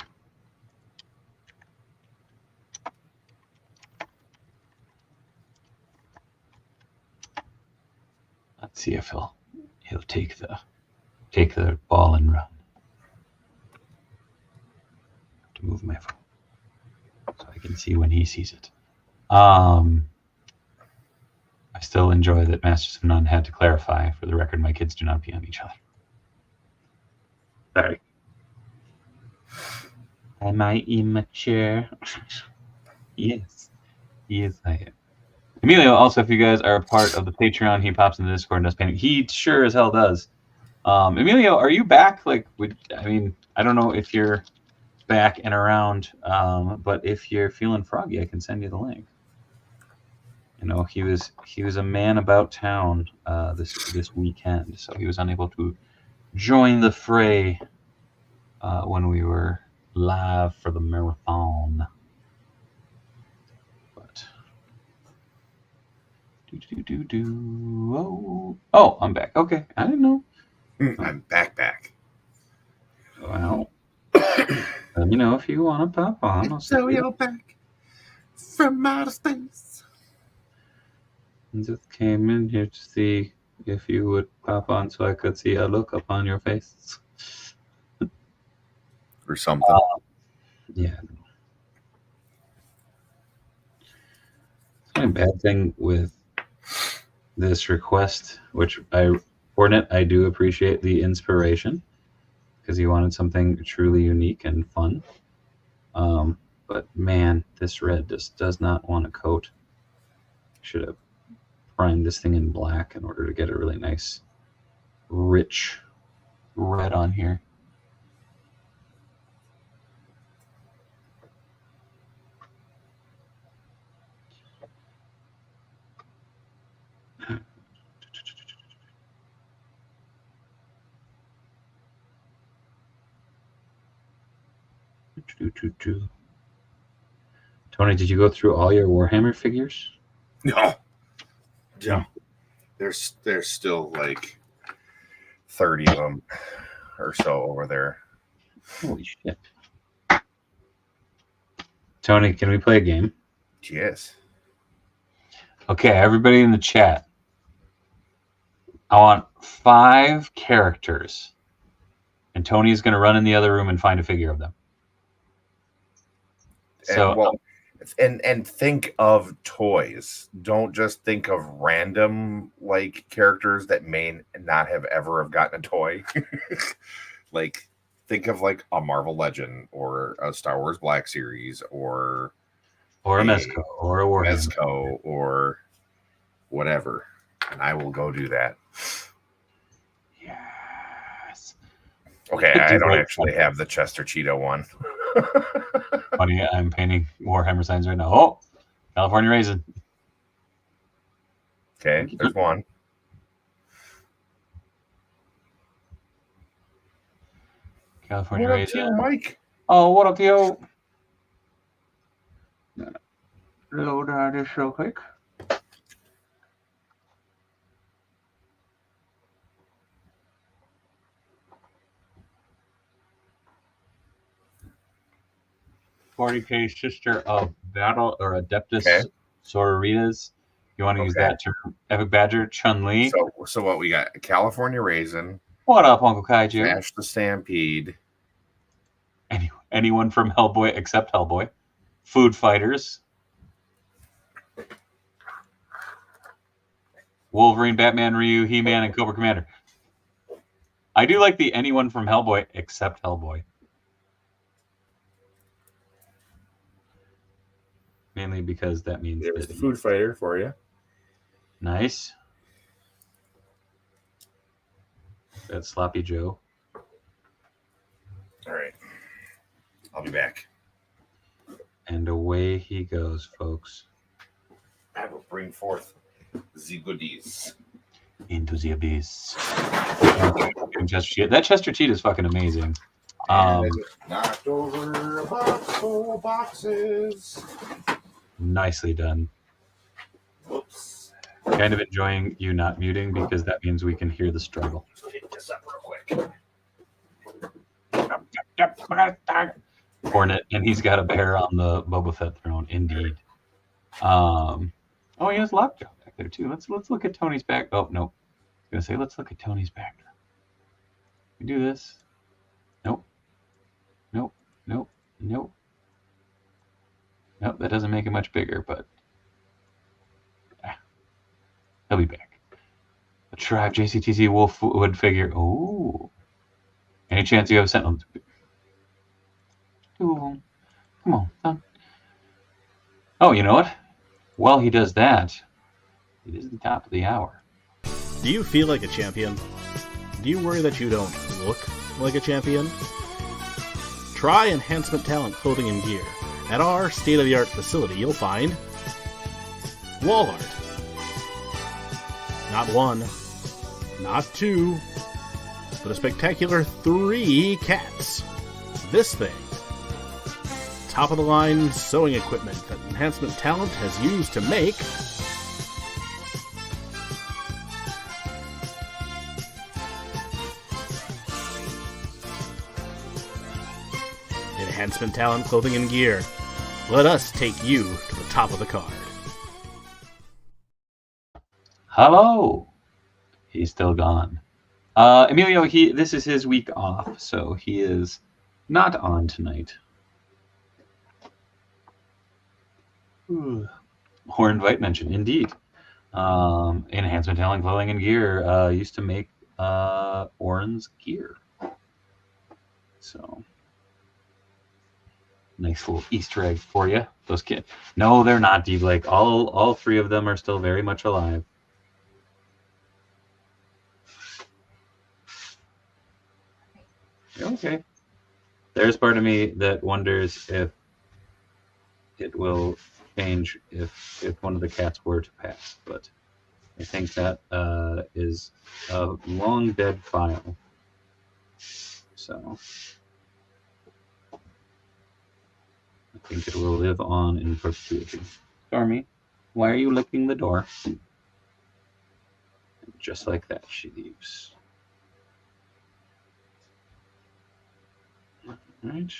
Let's see if he'll take the ball and run. To move my phone so I can see when he sees it. I still enjoy that Masters of None had to clarify, for the record, my kids do not pee on each other. Sorry. Am I immature? Yes. Yes, I am. Emilio, also, if you guys are a part of the Patreon, he pops in the Discord and does painting. He sure as hell does. Emilio, are you back? I don't know if you're back and around, but if you're feeling froggy, I can send you the link. You know, he was a man about town this weekend, so he was unable to join the fray when we were live for the marathon. But oh, I'm back. Okay, I didn't know. I'm back. Well, let me know if you want to pop on. So you're back from outer space. Just came in here to see if you would pop on so I could see a look upon your face. Or something. Yeah. The only bad thing with this request, which Hornet, I do appreciate the inspiration because he wanted something truly unique and fun. But man, this red just does not want to coat. Should have primed this thing in black in order to get a really nice, rich red on here. Tony, did you go through all your Warhammer figures? No. There's still like 30 of them or so over there. Holy shit. Tony, can we play a game? Yes. Okay, everybody in the chat. I want 5 characters. And Tony is going to run in the other room and find a figure of them. So and think of toys. Don't just think of random like characters that may not have ever have gotten a toy. Like think of like a Marvel Legend or a Star Wars Black Series or a Mezco or a Warhammer. Mezco or whatever. And I will go do that. Yes. Okay, I don't actually have the Chester Cheeto one. Funny, I'm painting Warhammer signs right now. Oh, California Raisin. Okay, there's one. California What Raisin. up to you, Mike? Oh, what up to you? Load this real quick. $40K Sister of Battle or Adeptus Sororitas. You want to use that term? Epic Badger, Chun-Li. So what we got? California Raisin. What up, Uncle Kaiju? Ash the Stampede. Anyone from Hellboy except Hellboy. Food Fighters. Wolverine, Batman, Ryu, He-Man, and Cobra Commander. I do like the anyone from Hellboy except Hellboy. Mainly because that means there's the Food Fighter for you. Nice. That's Sloppy Joe. All right. I'll be back. And away he goes, folks. I will bring forth the goodies. Into the abyss. That Chester Cheat is fucking amazing. Knocked over a box full of boxes. Nicely done. Whoops. Kind of enjoying you not muting because that means we can hear the struggle. Hit this up real quick. Hornet, and he's got a bear on the Boba Fett throne, indeed. Oh, he has Lockjaw back there too. Let's look at Tony's back. Oh no, I was gonna say let's look at Tony's back. We do this. Nope. Nope. Nope. Nope. Nope. That doesn't make it much bigger, but he'll be back. The Tribe JCTC Wolfwood figure. Ooh. Any chance you have Sentinel? Ooh. Come on, son. Oh, you know what? While he does that, it is the top of the hour. Do you feel like a champion? Do you worry that you don't look like a champion? Try Enhancement Talent Clothing and Gear. At our state-of-the-art facility, you'll find wall art. Not one, not two, but a spectacular 3 cats. This thing. Top-of-the-line sewing equipment that Enhancement Talent has used to make Enhancement Talent Clothing and Gear. Let us take you to the top of the card. Hello. He's still gone. Emilio, this is his week off, so he is not on tonight. Horn Vite mention, indeed. Enhancement Talent Clothing and Gear used to make Orin's gear. So, nice little Easter egg for you. Those kids. No, they're not, D. Blake. All 3 of them are still very much alive. Okay. There's part of me that wonders if it will change if one of the cats were to pass, but I think that is a long dead file. So I think it will live on in perpetuity. Stormy, why are you licking the door? And just like that, she leaves. Right.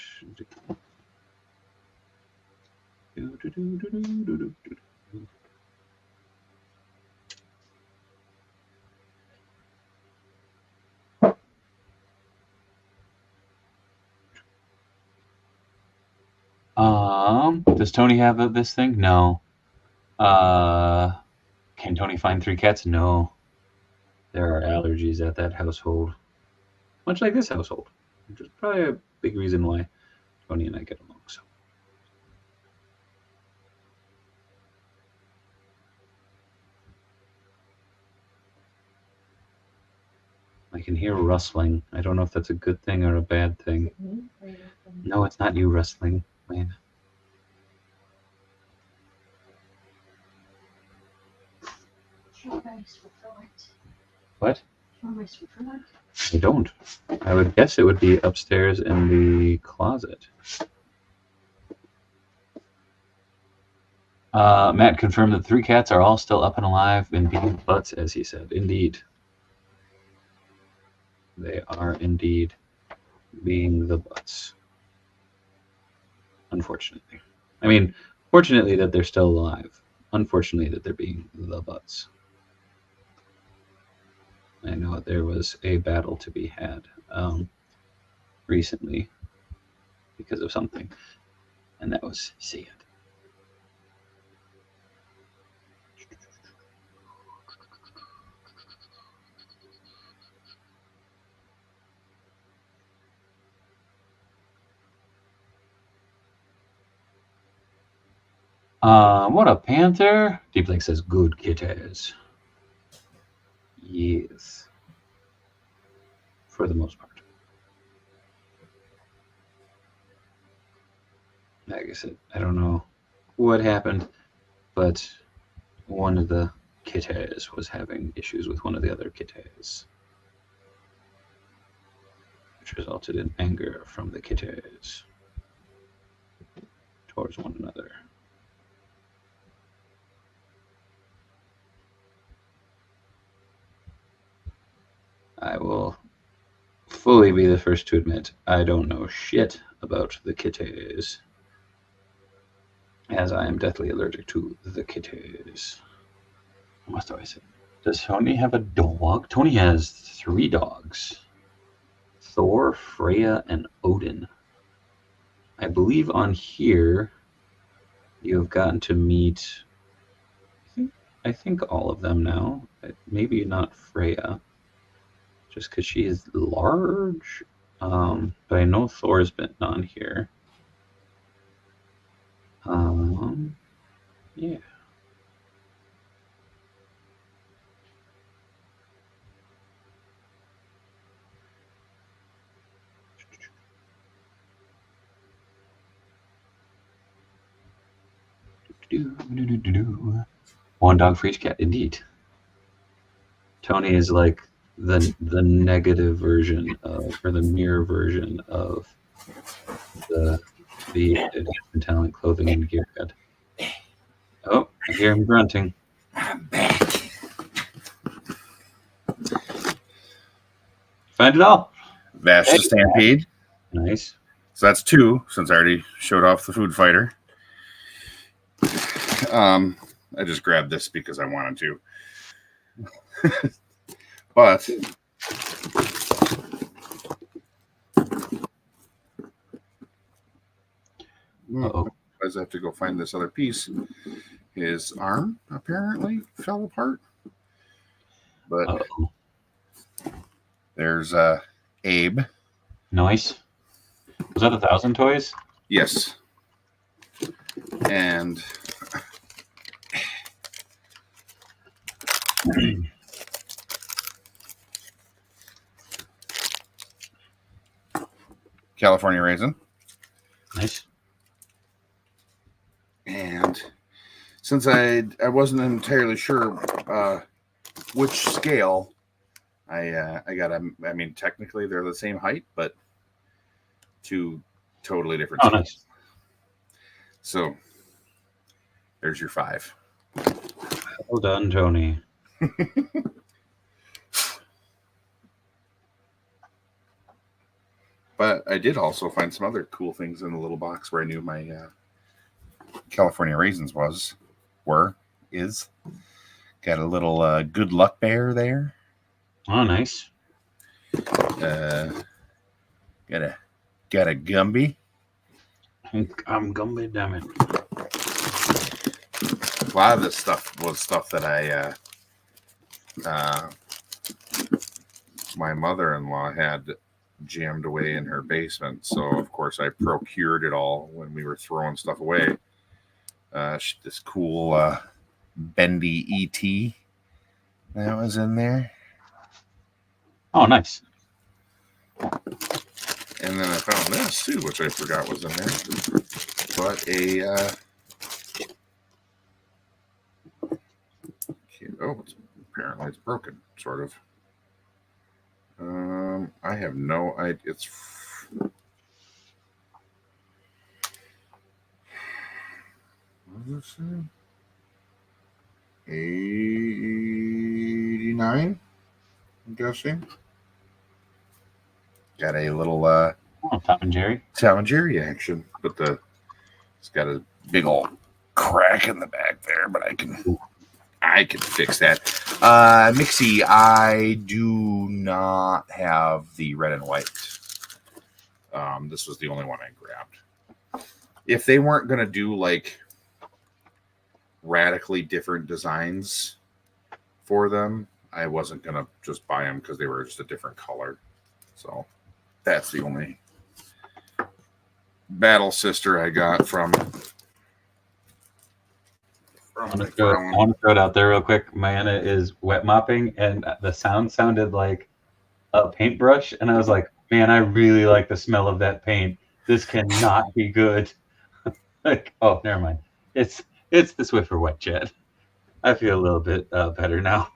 Does Tony have this thing? No. Can Tony find 3 cats? No. There are allergies at that household, much like this household, which is probably a big reason why Tony and I get along so. I can hear rustling. I don't know if that's a good thing or a bad thing. No, it's not you rustling, man. What? I don't. I would guess it would be upstairs in the closet. Matt confirmed that 3 cats are all still up and alive and being butts, as he said. Indeed. They are indeed being the butts. Unfortunately. I mean, fortunately that they're still alive. Unfortunately that they're being the butts. I know there was a battle to be had recently because of something, and that was sad. What a panther! Deep Lake says, good kitties. Yes. For the most part. Like I said, I don't know what happened, but one of the kitties was having issues with one of the other kitties, which resulted in anger from the kitties towards one another. I will fully be the first to admit I don't know shit about the kitties, as I am deathly allergic to the kitties. What must I say? Does Tony have a dog? Tony has 3 dogs. Thor, Freya, and Odin. I believe on here you have gotten to meet, I think all of them now. Maybe not Freya, just because she is large. But I know Thor's been on here. Yeah. One dog for each cat, indeed. Tony is like the negative version of, or the mirror version of the advancement talent clothing and gear head. Oh, I hear him grunting. I'm back. Find it all. Vash the Stampede. Nice. So that's 2, since I already showed off the food fighter. I just grabbed this because I wanted to. But Uh-oh. I have to go find this other piece. His arm apparently fell apart. But Uh-oh. there's Abe. Nice. Was that 1,000 toys? Yes. And California Raisin. Nice. And since I wasn't entirely sure which scale, I got a. I mean, technically they're the same height, but 2 totally different. Oh, scales. nice. So there's your 5. Well done, Tony. But I did also find some other cool things in the little box where I knew my California Raisins is. Got a little good luck bear there. Oh, nice. Got a Gumby. I'm gonna damn it. A lot of this stuff was stuff that my mother-in-law had jammed away in her basement. So of course I procured it all when we were throwing stuff away. This cool bendy ET that was in there. Oh, nice. And then I found this too, which I forgot was in there. But apparently it's broken, sort of. I have no idea. It's what does it say? 89, I'm guessing. Got a little Oh, Tom and Jerry. Tom and Jerry action, but it's got a big old crack in the back there, but I can fix that. Mixie, I do not have the red and white. This was the only one I grabbed. If they weren't going to do like radically different designs for them, I wasn't going to just buy them because they were just a different color. So that's the only Battle Sister I got from I want to throw it out there real quick. Mayana is wet mopping, and the sound sounded like a paintbrush, and I was like, man, I really like the smell of that paint. This cannot be good. Like, oh, never mind. It's the Swiffer wet jet. I feel a little bit better now.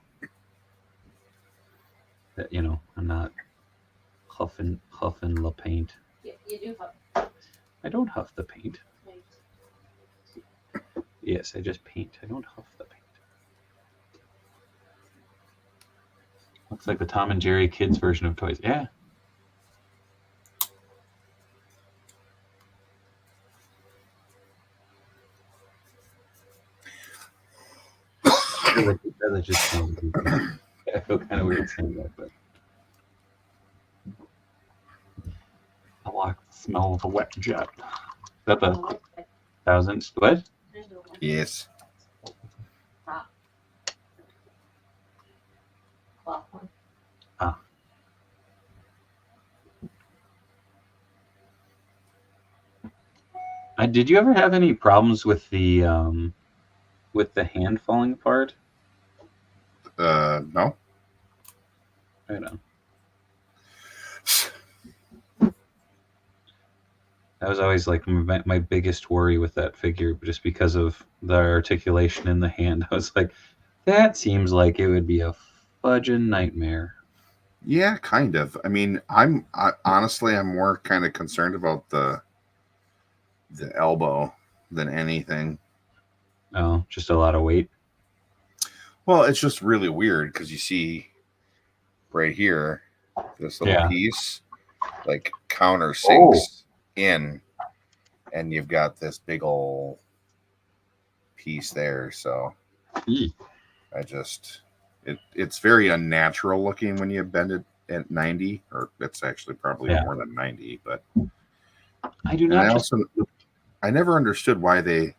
That, you know, I'm not huffing the paint. You do huff. I don't huff the paint. Yes, I just paint. I don't huff the paint. Looks like the Tom and Jerry kids version of toys. Yeah. That just sounds weird. I feel kind of weird saying that, but I like the smell of a wet jet. Is that the 1000? What? yes. Did you ever have any problems with the hand falling apart? No. I know. That was always like my biggest worry with that figure, just because of the articulation in the hand. I was like, that seems like it would be a fudging nightmare. Yeah, kind of. I mean, honestly, I'm more kind of concerned about the elbow than anything. Oh, just a lot of weight. Well, it's just really weird because you see right here this little piece like countersinks in, and you've got this big old piece there. So it's very unnatural looking when you bend it at 90, or it's actually probably more than 90. But I do not. I never understood why they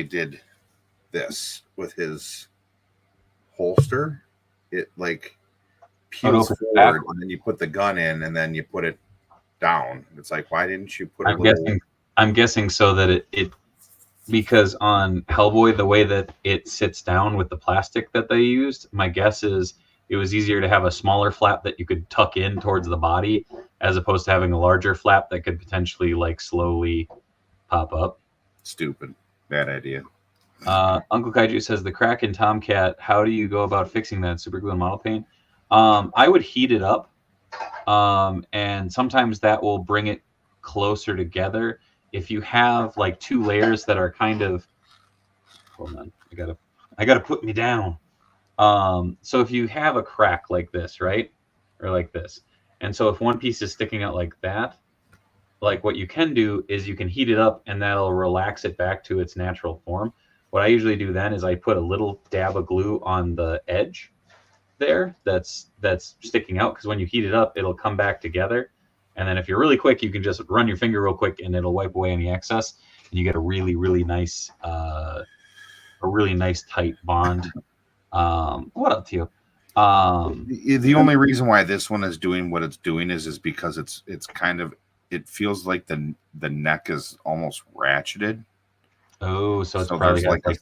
did this with his holster. It like peels forward, and then you put the gun in, and then you put it down. It's like, why didn't you put I'm guessing so that it because on Hellboy, the way that it sits down with the plastic that they used, my guess is it was easier to have a smaller flap that you could tuck in towards the body, as opposed to having a larger flap that could potentially like slowly pop up. Stupid. Bad idea. Uncle Kaiju says the crack in Tomcat. How do you go about fixing that? Super glue and model paint. I would heat it up, and sometimes that will bring it closer together. If you have like two layers that are kind of, hold on, I gotta put me down. So if you have a crack like this, right, or like this, and so if one piece is sticking out like that, like what you can do is you can heat it up, and that'll relax it back to its natural form. What I usually do then is I put a little dab of glue on the edge there that's sticking out, because when you heat it up, it'll come back together. And then if you're really quick, you can just run your finger real quick and it'll wipe away any excess, and you get a really, really nice, tight bond. What up to you? The only reason why this one is doing what it's doing is because it's kind of, it feels like the neck is almost ratcheted. Oh, so it's So probably there's like has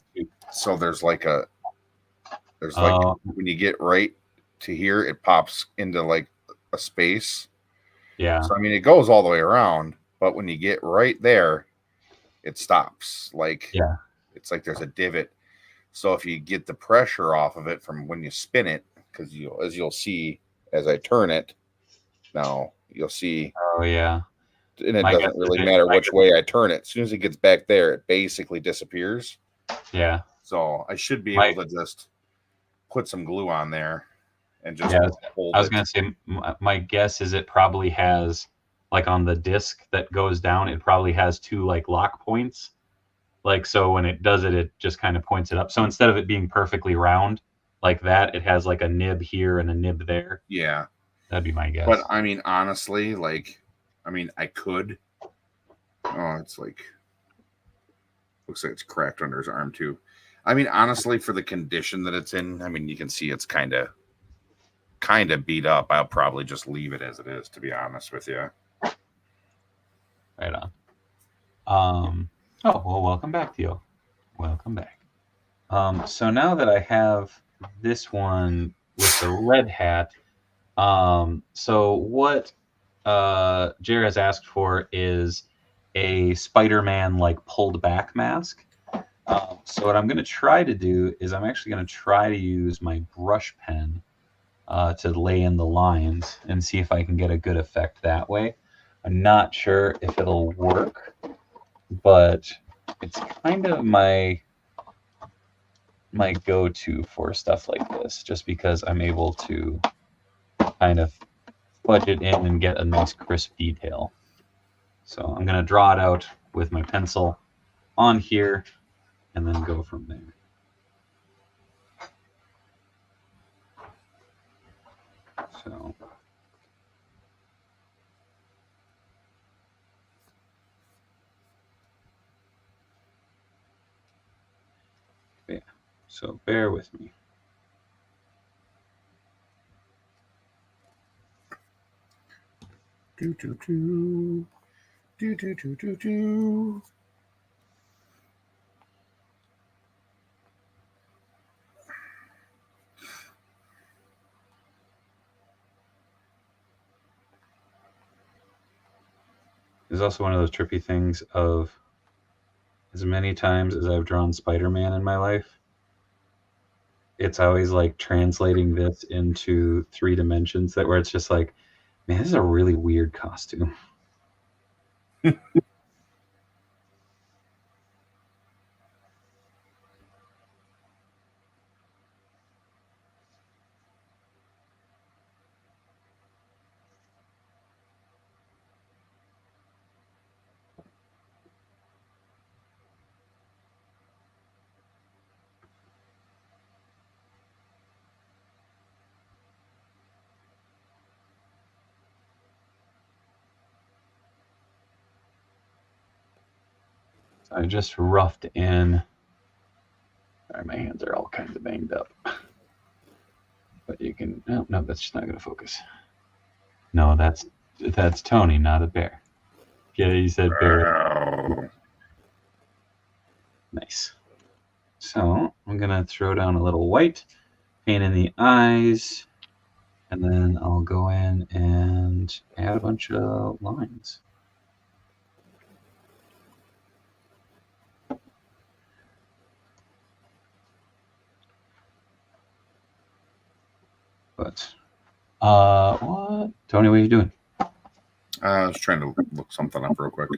there's like when you get right to here, it pops into like a space. yeah. So I mean, it goes all the way around, but when you get right there, it stops. Like Yeah. it's like there's a divot. So if you get the pressure off of it from when you spin it, because as you'll see as I turn it, now you'll see, Oh yeah. and it My guess doesn't is really it- matter my which guess- way I turn it. As soon as it gets back there, it basically disappears. Yeah. So I should be My- able to just put some glue on there and just Yeah, hold I was it. gonna say my guess is it probably has, like, on the disc that goes down, it probably has two like lock points. Like, so when it does it, it just kind of points it up. So instead of it being perfectly round like that, it has like a nib here and a nib there. Yeah. That'd be my guess. But I mean, honestly, I could. Oh, it's like, looks like it's cracked under his arm too. I mean, honestly, for the condition that it's in, I mean, you can see it's kind of beat up. I'll probably just leave it as it is, to be honest with you. Right on. Oh, well, welcome back, Theo. Welcome back. So now that I have this one with the red hat, so what Jer has asked for is a Spider-Man like pulled back mask. So what I'm going to try to do is I'm actually going to try to use my brush pen to lay in the lines and see if I can get a good effect that way. I'm not sure if it'll work, but it's kind of my go-to for stuff like this, just because I'm able to kind of fudge it in and get a nice crisp detail. So I'm going to draw it out with my pencil on here and then go from there. So yeah, so bear with me. Do do do do do do do do. There's also one of those trippy things of, as many times as I've drawn Spider-Man in my life, it's always like translating this into 3 dimensions, that where it's just like, man, this is a really weird costume. So I just roughed in. Sorry, my hands are all kinds of banged up. But you can, no, that's just not going to focus. No, that's Tony, not a bear. Yeah, you said bear. Nice. So I'm going to throw down a little white, paint in the eyes, and then I'll go in and add a bunch of lines. But, what? Tony, what are you doing? I was trying to look something up real quick.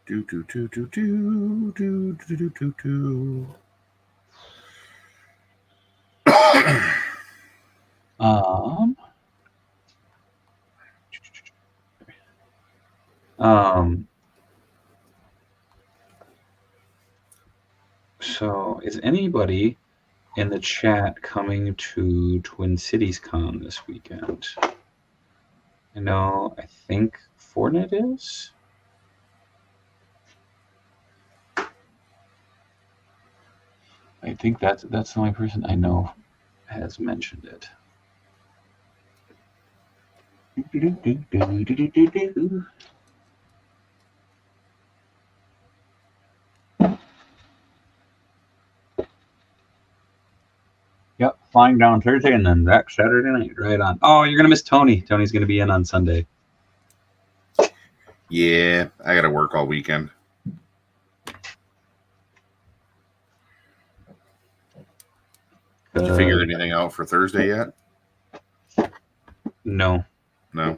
Do do do do do do do do do do. So, is anybody in the chat coming to Twin Cities Con this weekend? I know, I think Fortnite is. I think that's the only person I know has mentioned it. Yep, flying down Thursday and then back Saturday night. Right on. Oh, you're gonna miss Tony. Tony's gonna be in on Sunday. Yeah, I got to work all weekend. Did you figure anything out for Thursday yet? No. No.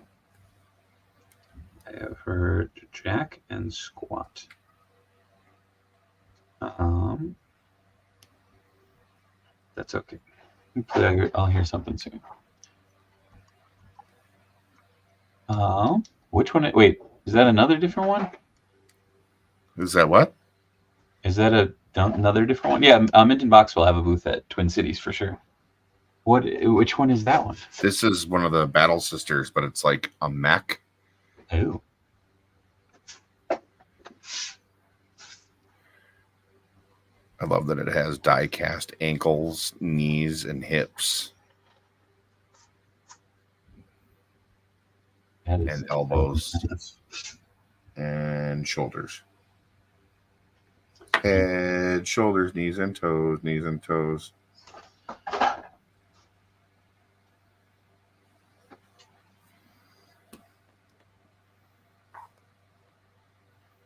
I have heard Jack and Squat. That's okay. Hopefully I'll hear something soon. Which one? Wait, is that another different one? Is that what? Is that another different one? Yeah, Minton Box will have a booth at Twin Cities for sure. Which one is that one? This is one of the Battle Sisters, but it's like a mech. Oh. I love that it has die-cast ankles, knees, and hips. And elbows. And shoulders. Head, shoulders, knees, and toes, knees and toes.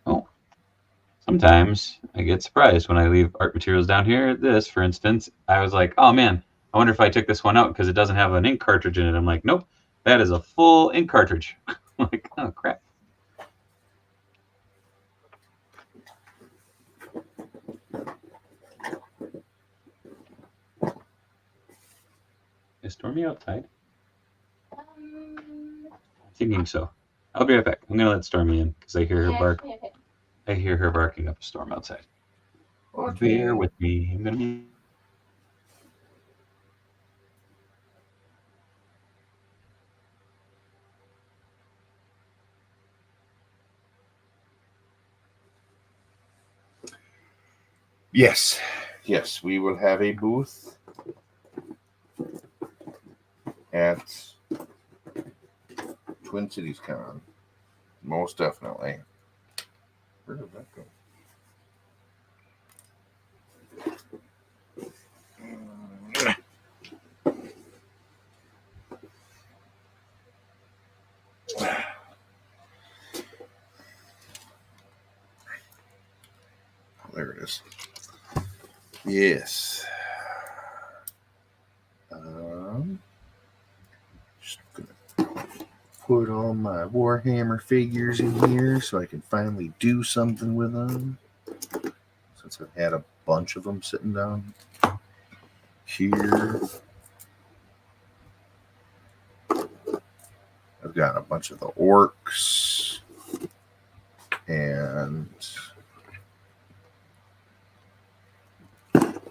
Oh. Sometimes I get surprised when I leave art materials down here. This, for instance, I was like, oh man, I wonder if I took this one out because it doesn't have an ink cartridge in it. I'm like, nope, that is a full ink cartridge. I'm like, oh crap. Is Stormy outside? Thinking so. I'll be right back. I'm gonna let Stormy in because I hear her bark. Okay. I hear her barking up a storm outside. Okay. Bear with me. I'm gonna be. Yes, we will have a booth at Twin Cities Con. Most definitely. Where did that go? There it is. Yes. Just gonna put all my Warhammer figures in here so I can finally do something with them. Since I've had a bunch of them sitting down here. I've got a bunch of the orcs and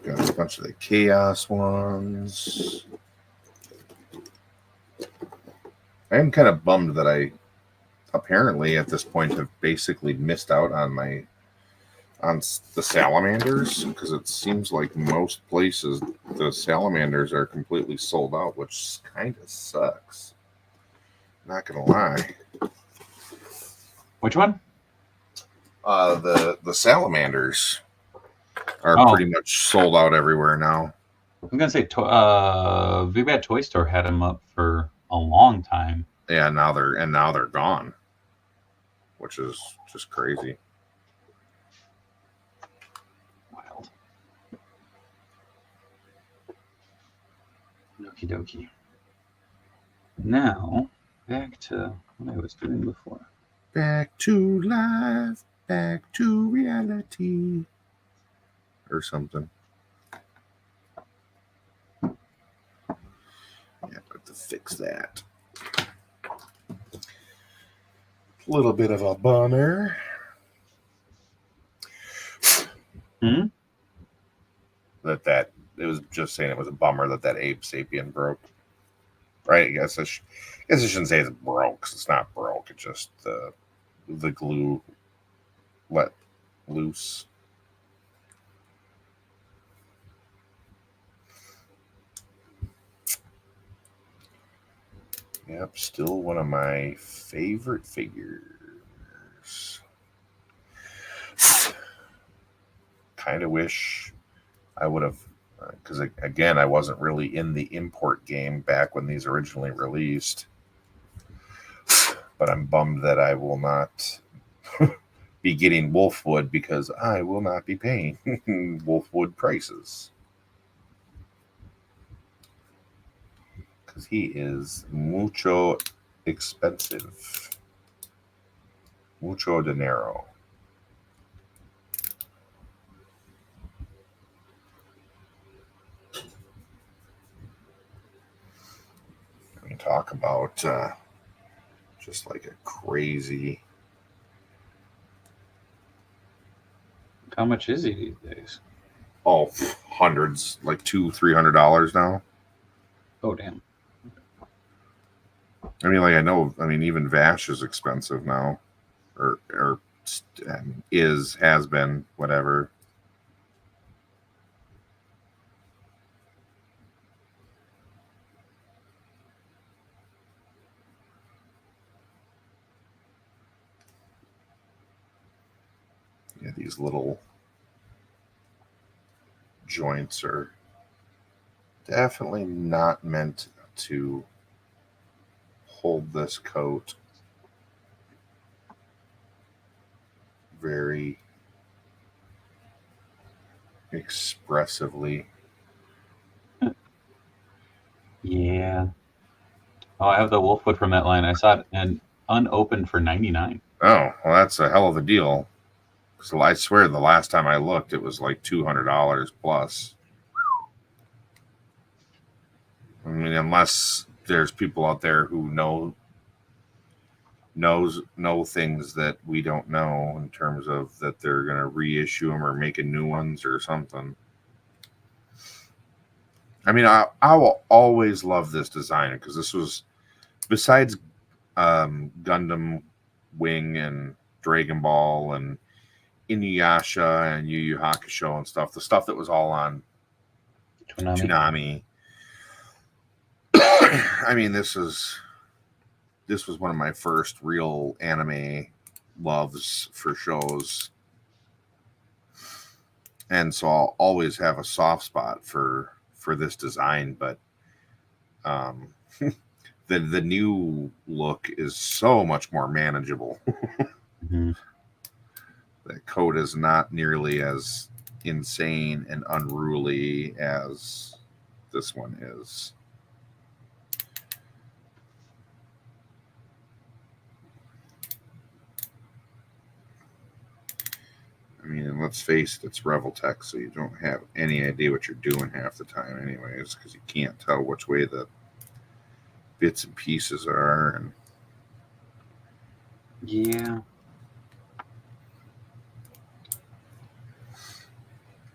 got a bunch of the chaos ones. I am kind of bummed that I apparently at this point have basically missed out on the salamanders, because it seems like most places the salamanders are completely sold out, which kind of sucks. Not gonna lie. Which one? The salamanders are pretty much sold out everywhere now. I'm gonna say, Big Bad Toy Store had them up for a long time. Yeah, now they're gone, which is just crazy. Wild. Okie dokie. Now back to what I was doing before. Back to life, back to reality, or something. Yeah, but to fix that. A little bit of a bummer. that it was just saying it was a bummer that Ape Sapien broke. Right? I guess I shouldn't say it's broke, 'cause it's not broke. It's just the glue let loose. Yep, still one of my favorite figures. Kind of wish I would have, because again, I wasn't really in the import game back when these originally released. But I'm bummed that I will not be getting Wolfwood, because I will not be paying Wolfwood prices. Because he is mucho expensive. Mucho dinero. We talk about just like a crazy. How much is he these days? Oh, hundreds, like $200-$300 now. Oh, damn. I mean, like I mean, even Vash is expensive now, or has been, whatever. Yeah, these little joints are definitely not meant to hold this coat very expressively. Yeah. Oh, I have the Wolfwood from that line. I saw it and unopened for 99. Oh, well, that's a hell of a deal. So I swear the last time I looked, it was like $200 plus. I mean, unless there's people out there who know things that we don't know, in terms of that they're going to reissue them or making new ones or something. I mean, I will always love this design, because this was, besides Gundam Wing and Dragon Ball and Inuyasha and Yu Yu Hakusho and stuff, the stuff that was all on Toonami. I mean, this was one of my first real anime loves for shows, and so I'll always have a soft spot for this design. But the new look is so much more manageable. Mm-hmm. The coat is not nearly as insane and unruly as this one is. I mean, and let's face it, it's Reveltech, so you don't have any idea what you're doing half the time anyways, because you can't tell which way the bits and pieces are. And Yeah.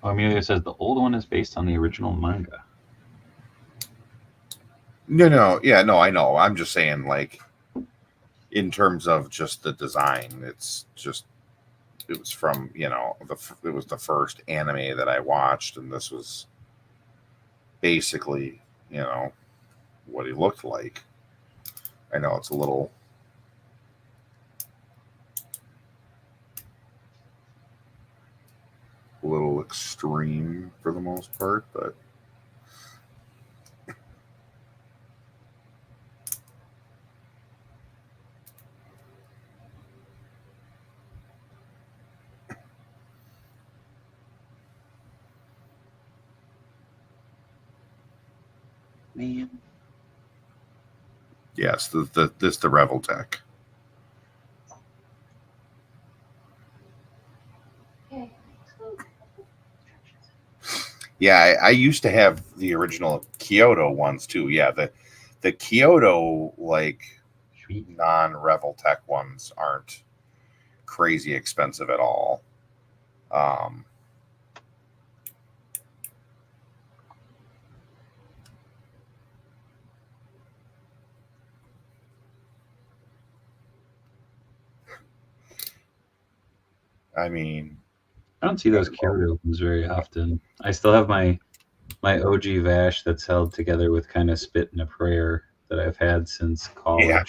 Oh, Amelia says the old one is based on the original manga. no, I know. I'm just saying, like, in terms of just the design, it's just, it was from, it was the first anime that I watched, and this was basically, what he looked like. I know it's a little extreme for the most part, but Man. yes, the Reveltech. Okay. Yeah, I used to have the original Kyoto ones too. Yeah, the Kyoto, like, Sweet. non-Reveltech ones aren't crazy expensive at all. I mean, I don't see those carry opens very often. I still have my OG Vash that's held together with kind of spit and a prayer that I've had since college. Yeah.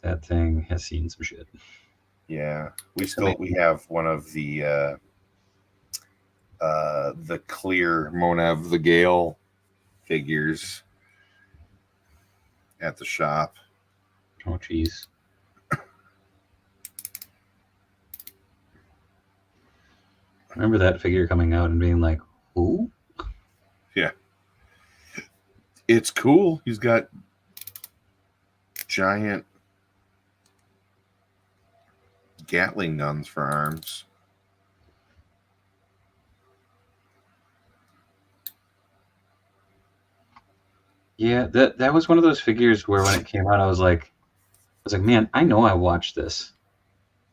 That thing has seen some shit. Yeah, we have one of the clear Monev the Gale figures at the shop. Oh, jeez. Remember that figure coming out and being like, who? Yeah. It's cool. He's got giant Gatling guns for arms. Yeah, that was one of those figures where when it came out, I was like, man, I know I watched this,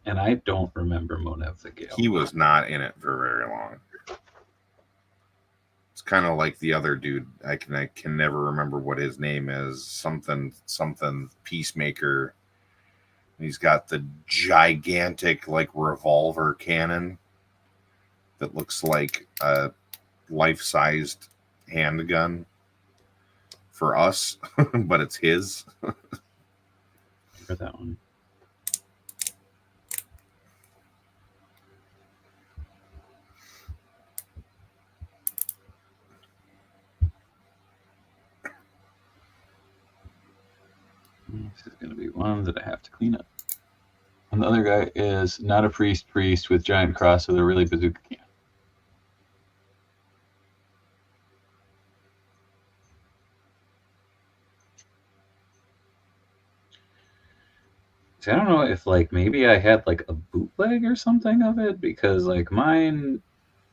and I don't remember Monev the Gale. He was not in it for very long. It's kind of like the other dude. I can never remember what his name is. Something Peacemaker. He's got the gigantic like revolver cannon that looks like a life-sized handgun for us, but it's his. For that one. This is going to be one that I have to clean up. And the other guy is not a priest with giant cross with a really bazooka can. See, I don't know if like maybe I had like a bootleg or something of it, because like mine,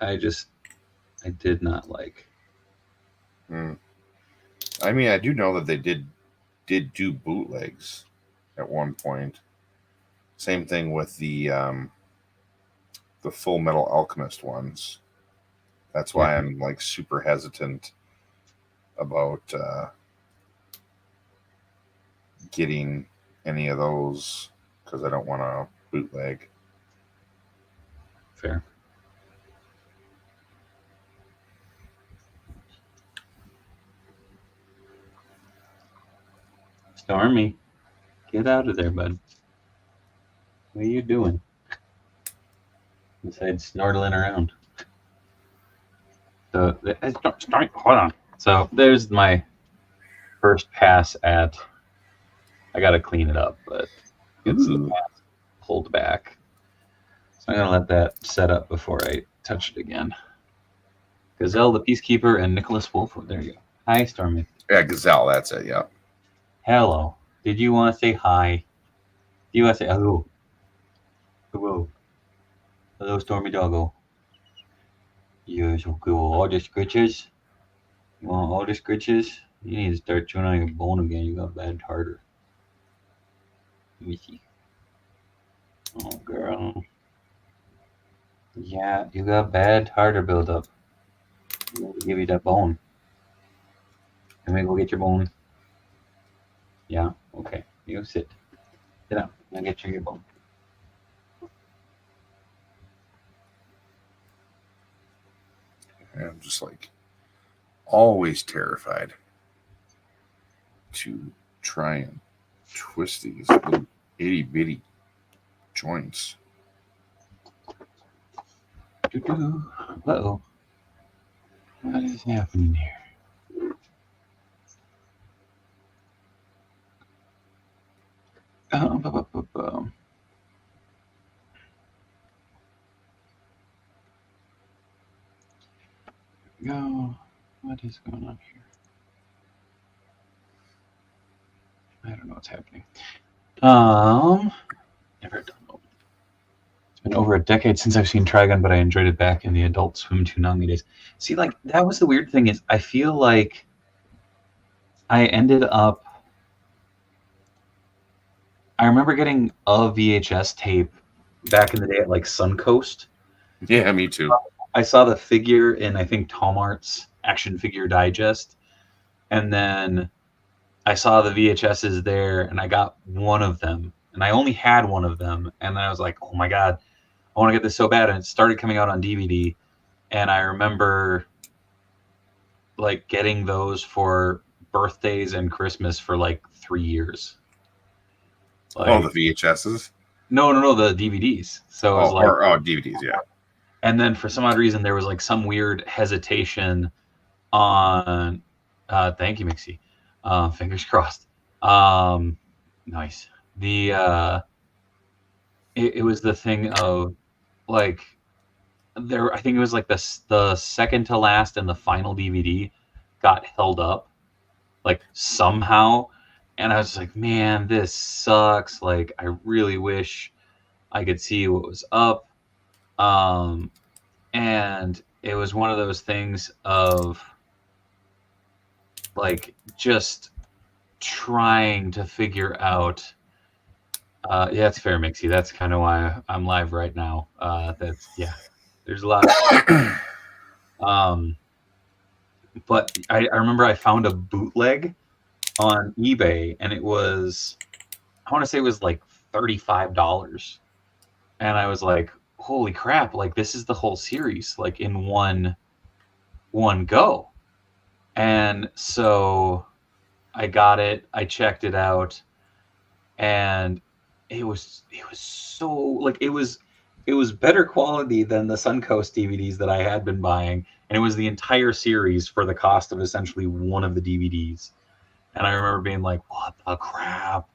I did not like. I mean, I do know that they did do bootlegs at one point. Same thing with the Full Metal Alchemist ones. That's why I'm like super hesitant about getting any of those, because I don't want to bootleg. Fair. Stormy, get out of there, bud. What are you doing? Besides snortling around. So, hold on. So there's my first pass at. I gotta clean it up, but it's the pass pulled back. So I'm gonna let that set up before I touch it again. Gazelle the Peacekeeper and Nicholas Wolf. There you go. Hi, Stormy. Yeah, Gazelle. That's it. Yeah. Hello. Did you want to say hi? Do you want to say hello? Hello. Hello, Stormy Doggo. Yes, okay. Well, all the scritches. You want all the scritches? You need to start chewing on your bone again. You got bad tartar. Let me see. Oh, girl. Yeah, you got bad tartar buildup. I'm going to give you that bone. Can we go get your bone? Yeah? Okay. You sit. Sit down. I'll get you your bone. I'm just like always terrified to try and twist these little itty bitty joints. Uh-oh. What is happening here? Go. What is going on here? I don't know what's happening. Never done one. It's been over a decade since I've seen Trigun, but I enjoyed it back in the Adult Swim Toonami days. See, like, that was the weird thing, is I feel like I ended up... I remember getting a VHS tape back in the day at, like, Suncoast. Yeah, me too. I saw the figure in, I think, Tom Art's Action Figure Digest, and then I saw the VHSs there, and I got one of them, and I only had one of them, and then I was like, oh my god, I want to get this so bad, and it started coming out on DVD, and I remember like getting those for birthdays and Christmas for like 3 years. Like, the VHSs. no, the DVDs. So it was like, DVDs, yeah. and then for some odd reason there was like some weird hesitation on. Thank you, Mixie. Fingers crossed. Nice. It was the thing of like there. I think it was like the second to last and the final DVD got held up like somehow, and I was like, man, this sucks. Like, I really wish I could see what was up. And it was one of those things of like just trying to figure out. Yeah, it's fair, Mixie. That's kind of why I'm live right now. There's a lot of but I remember I found a bootleg on eBay, and it was, I want to say it was like $35, and I was like, holy crap, like this is the whole series like in one go. And so I got it, I checked it out, and it was so like it was better quality than the Suncoast DVDs that I had been buying, and it was the entire series for the cost of essentially one of the DVDs. And I remember being like, what the crap?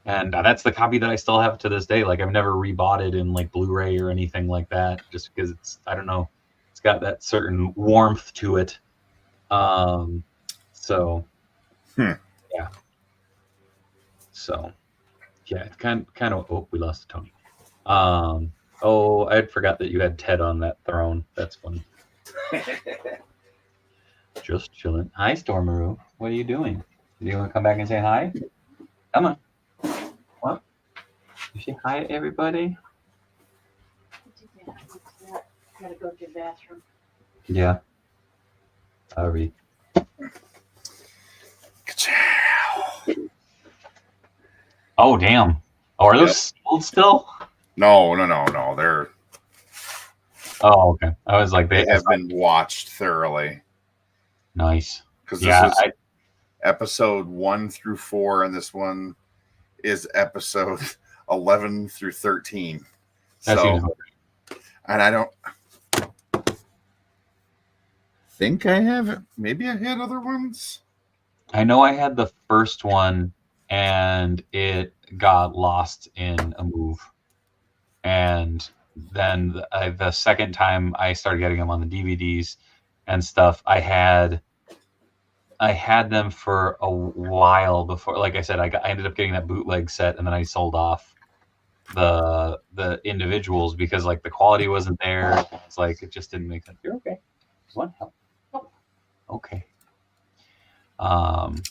And that's the copy that I still have to this day. Like, I've never rebought it in like Blu-ray or anything like that, just because it's, I don't know, it's got that certain warmth to it. So yeah. So yeah, it's kind of, oh, we lost Tony. Oh, I forgot that you had Ted on that throne. That's funny. Just chilling. Hi, Stormaroo. What are you doing? Do you want to come back and say hi? Come on. What? You say hi to everybody? Gotta go to the bathroom. Yeah. Sorry. Oh, damn. Oh, are those old still? No. They're Oh, okay. I was like, they have been watched thoroughly. Nice. Because this is episode 1 through 4, and this one is episode 11 through 13. So, and I don't think I have it. Maybe I had other ones. I know I had the first one, and it got lost in a move. And then the second time I started getting them on the DVDs and stuff, I had them for a while before. Like I said, I ended up getting that bootleg set, and then I sold off the individuals because like the quality wasn't there. It's like it just didn't make sense. You're okay. One help. Okay. But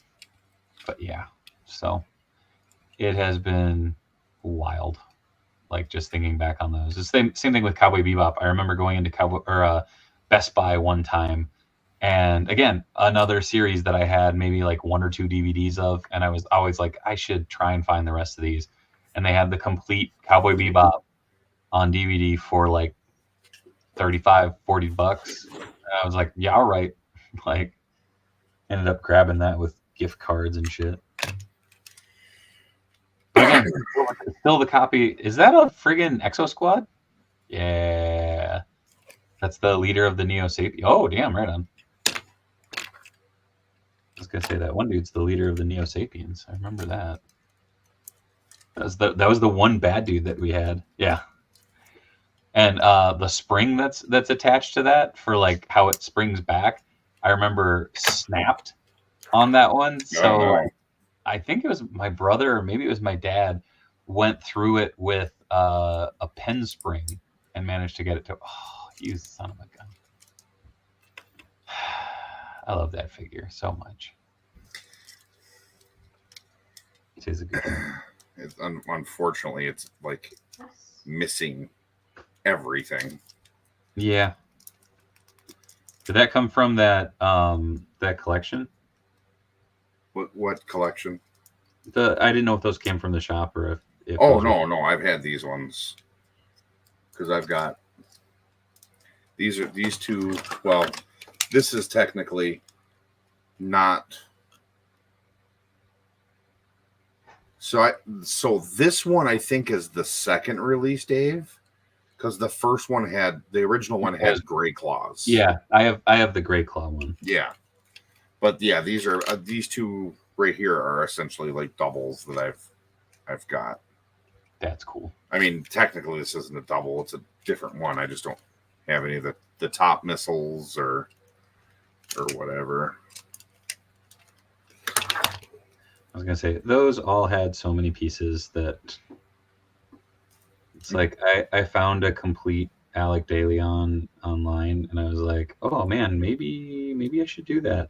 yeah, so it has been wild. Like just thinking back on those. The same thing with Cowboy Bebop. I remember going into Best Buy one time, and again, another series that I had maybe like 1 or 2 DVDs of, and I was always like, I should try and find the rest of these. And they had the complete Cowboy Bebop on DVD for like $35, $40. And I was like, yeah, all right. Like, ended up grabbing that with gift cards and shit. Again, still the copy. Is that a friggin' Exo Squad? Yeah. That's the leader of the Neo Sapiens. Oh, damn, right on. I was going to say that one dude's the leader of the Neo Sapiens. I remember that. That was the one bad dude that we had. Yeah. And the spring that's attached to that for like how it springs back, I remember snapped on that one. So I think it was my brother or maybe it was my dad went through it with a pen spring and managed to get it to. Oh, you son of a gun! I love that figure so much. It is a good one. Unfortunately, it's like missing everything. Yeah. Did that come from that collection? What collection? I didn't know if those came from the shop or if no, I've had these ones because I've got these two. Well, this is technically not. So this one I think is the second release, Dave, because the original one had gray claws. Yeah, I have the gray claw one. Yeah, but yeah, these two right here are essentially like doubles that I've got. That's cool. I mean, technically this isn't a double; it's a different one. I just don't have any of the top missiles or whatever. I was gonna say those all had so many pieces that it's like I found a complete Alec DeLeon online, and I was like, oh man, maybe I should do that.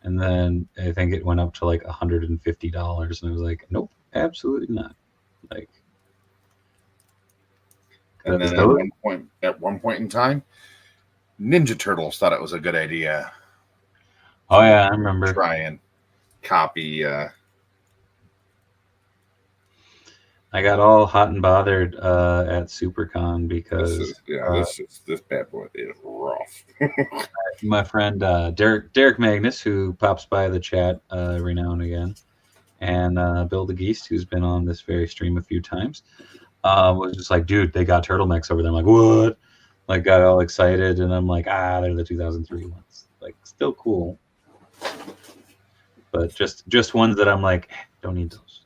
And then I think it went up to like $150, and I was like, nope, absolutely not. Like, and then at one point in time, Ninja Turtles thought it was a good idea. Oh yeah, I remember. Try and copy. I got all hot and bothered at SuperCon because this bad boy is rough. my friend Derek Magnus, who pops by the chat every now and again, and Bill the Geist, who's been on this very stream a few times, was just like, dude, they got turtlenecks over there. I'm like, what? Like, got all excited, and I'm like, they're the 2003 ones. Like, still cool, but just ones that I'm like, don't need those.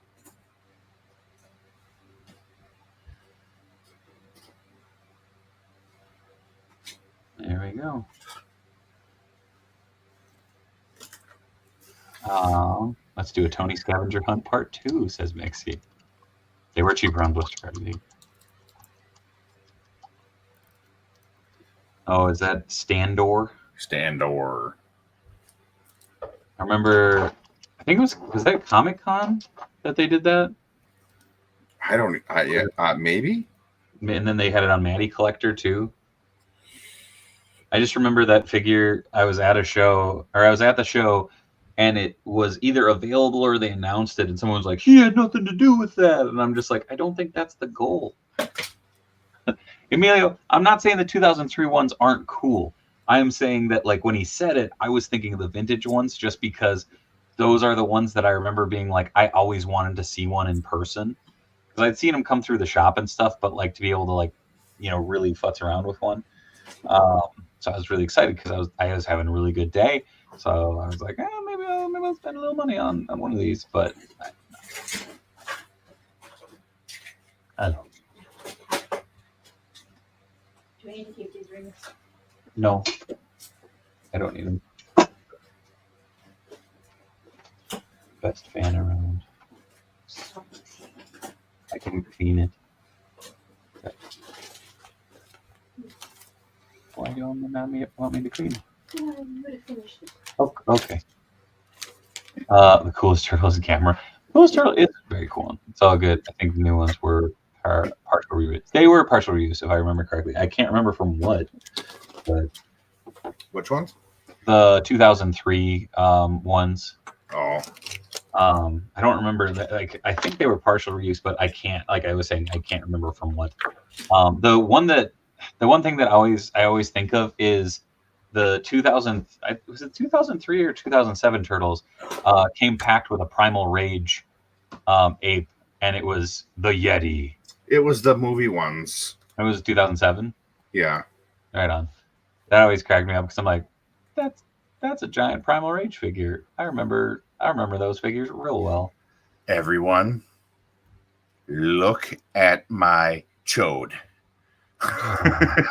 There we go. Let's do a Tony Scavenger Hunt Part 2, says Mixie. They were cheaper on Blister Card League. Oh, is that Standor? Standor. I remember, I think was that Comic-Con that they did that? Maybe. And then they had it on Matty Collector too. I just remember that figure. I was at the show, and it was either available or they announced it, and someone was like, he had nothing to do with that. And I'm just like, I don't think that's the goal. Emilio, I'm not saying the 2003 ones aren't cool. I am saying that, like, when he said it, I was thinking of the vintage ones just because those are the ones that I remember being like, I always wanted to see one in person. Because I'd seen them come through the shop and stuff, but, like, to be able to, like, really futz around with one. So I was really excited because I was having a really good day. So I was like, maybe I'll spend a little money on one of these. But I don't. Do we need to keep these rings? No, I don't need them. Best fan around. I can clean it. Why do you want me to clean it? Oh, okay. The coolest turtle is the camera. The coolest turtle is very cool. It's all good. I think the new ones were partial reuse. They were partial reuse, if I remember correctly. I can't remember from what, but which ones? The 2003 ones. Oh. I don't remember that. Like, I think they were partial reuse, but I can't. Like I was saying, I can't remember from what. The one thing that I always think of is the 2003 or 2007 Turtles came packed with a Primal Rage ape, and it was the Yeti. It was the movie ones. It was 2007. Yeah. Right on. That always cracked me up because I'm like, that's a giant Primal Rage figure. I remember those figures real well. Everyone, look at my chode. I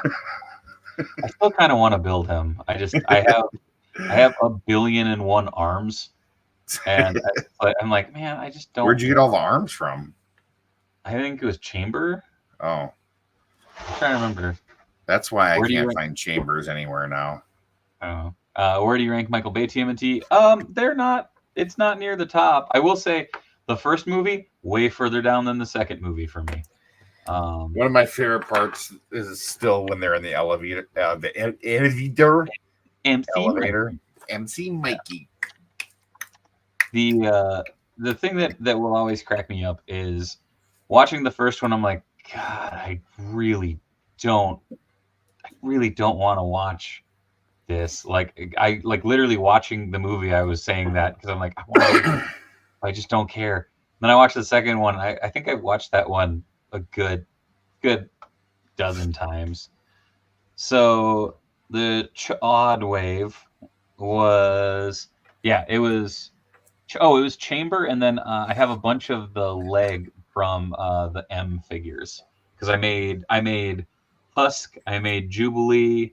still kind of want to build him. I have 1,000,000,001 arms, and I'm like, man, I just don't. Where'd you get all the arms from? I think it was Chamber. Oh, I'm trying to remember. That's why I can't find Chambers anywhere now. Oh, where do you rank Michael Bay TMNT? They're not. It's not near the top. I will say the first movie way further down than the second movie for me. One of my favorite parts is still when they're in the elevator. MC Mikey. The thing that will always crack me up is watching the first one. I'm like, God, I really really don't want to watch this. Like I like literally watching the movie. I was saying that because I'm like, I just don't care. Then I watched the second one. I think I watched that one a good dozen times. So the odd wave was it was it was Chamber, and then I have a bunch of the leg from the M figures because I made Husk, I made Jubilee,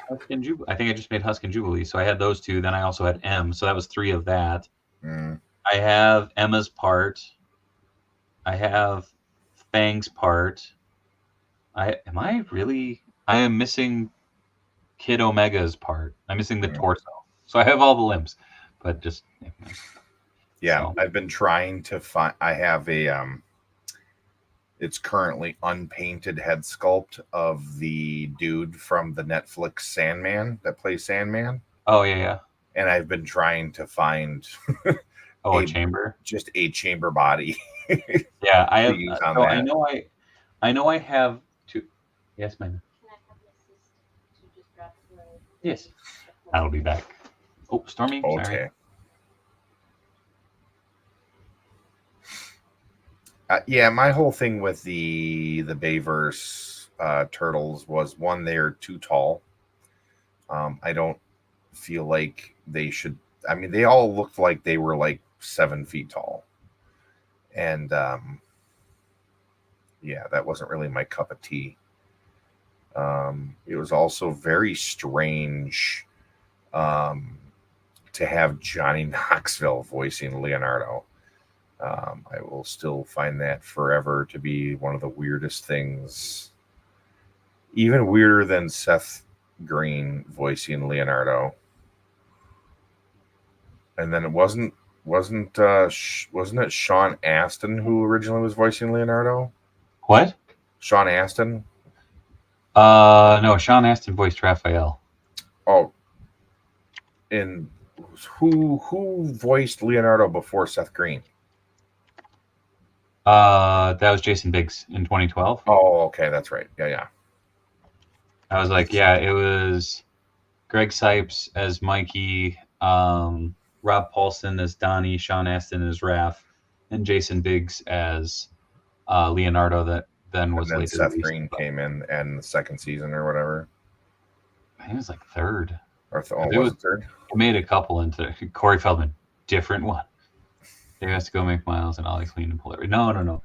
Husk and Jubilee. I think I just made Husk and Jubilee, so I had those two. Then I also had M, so that was three of that. Mm. I have Emma's part. I have Fang's part. I am missing Kid Omega's part. I'm missing the torso. So I have all the limbs, but just yeah. So. I've been trying to find. I have a it's currently unpainted head sculpt of the dude from the Netflix Sandman that plays Sandman. Oh yeah. And I've been trying to find a chamber, just a chamber body. Yeah, I have. So I know I have two. Yes, ma'am. Can I have the assistant to just drop the Yes. I'll be back. Oh, Stormy. Okay. Sorry. Yeah, my whole thing with the Bayverse turtles was one, they're too tall. I don't feel like they should. I mean, they all looked like they were like 7 feet tall, and yeah, that wasn't really my cup of tea. It was also very strange to have Johnny Knoxville voicing Leonardo. I will still find that forever to be one of the weirdest things, even weirder than Seth Green voicing Leonardo. And then it wasn't it Sean Astin who originally was voicing Leonardo? What? Sean Astin? No, Sean Astin voiced Raphael. Oh, and who voiced Leonardo before Seth Green? That was Jason Biggs in 2012. Oh, okay, that's right. Yeah. I was like, yeah, it was Greg Sipes as Mikey, Rob Paulson as Donnie, Sean Astin as Raph, and Jason Biggs as Leonardo. That then was and then later. Seth Green came in and the second season or whatever. I think it was like third. Or was it third? I made a couple into Corey Feldman, different one. Dave has to go make miles and Ollie clean and pull it. No.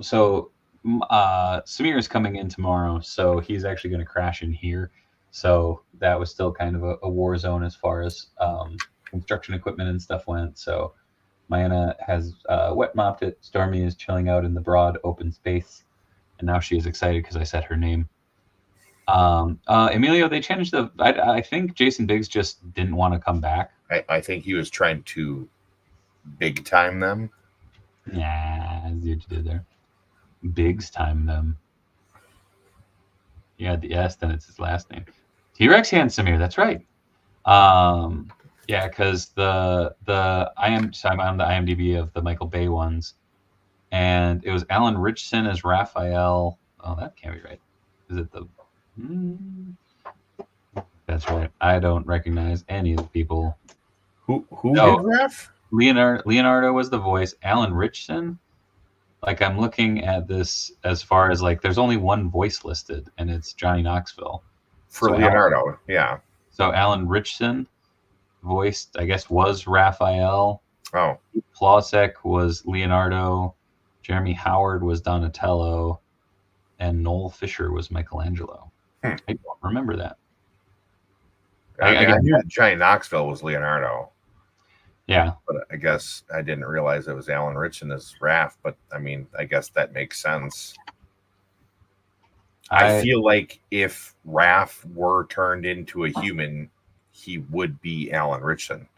So Samir is coming in tomorrow, so he's actually going to crash in here. So that was still kind of a war zone as far as construction equipment and stuff went. So Mayana has wet mopped it. Stormy is chilling out in the broad open space, and now she is excited because I said her name. Emilio, they changed the. I think Jason Biggs just didn't want to come back. I think he was trying to big time them. Yeah, I see what you did there. Biggs time them. Yeah, the S, then it's his last name. T-Rex Hand Samir, that's right. Yeah, because I'm on the IMDb of the Michael Bay ones, and it was Alan Richson as Raphael. Oh, that can't be right. Is it the? That's right. I don't recognize any of the people. Who did Raph? Leonardo was the voice. Alan Richson. Like, I'm looking at this as far as like there's only one voice listed, and it's Johnny Knoxville for Leonardo. Yeah. So Alan Richson voiced, I guess, was Raphael. Oh. Plosek was Leonardo. Jeremy Howard was Donatello, and Noel Fisher was Michelangelo. I don't remember that. I knew Johnny Knoxville was Leonardo. Yeah. But I guess I didn't realize it was Alan Richson as Raph, but I mean, I guess that makes sense. I feel like if Raph were turned into a human, he would be Alan Richson.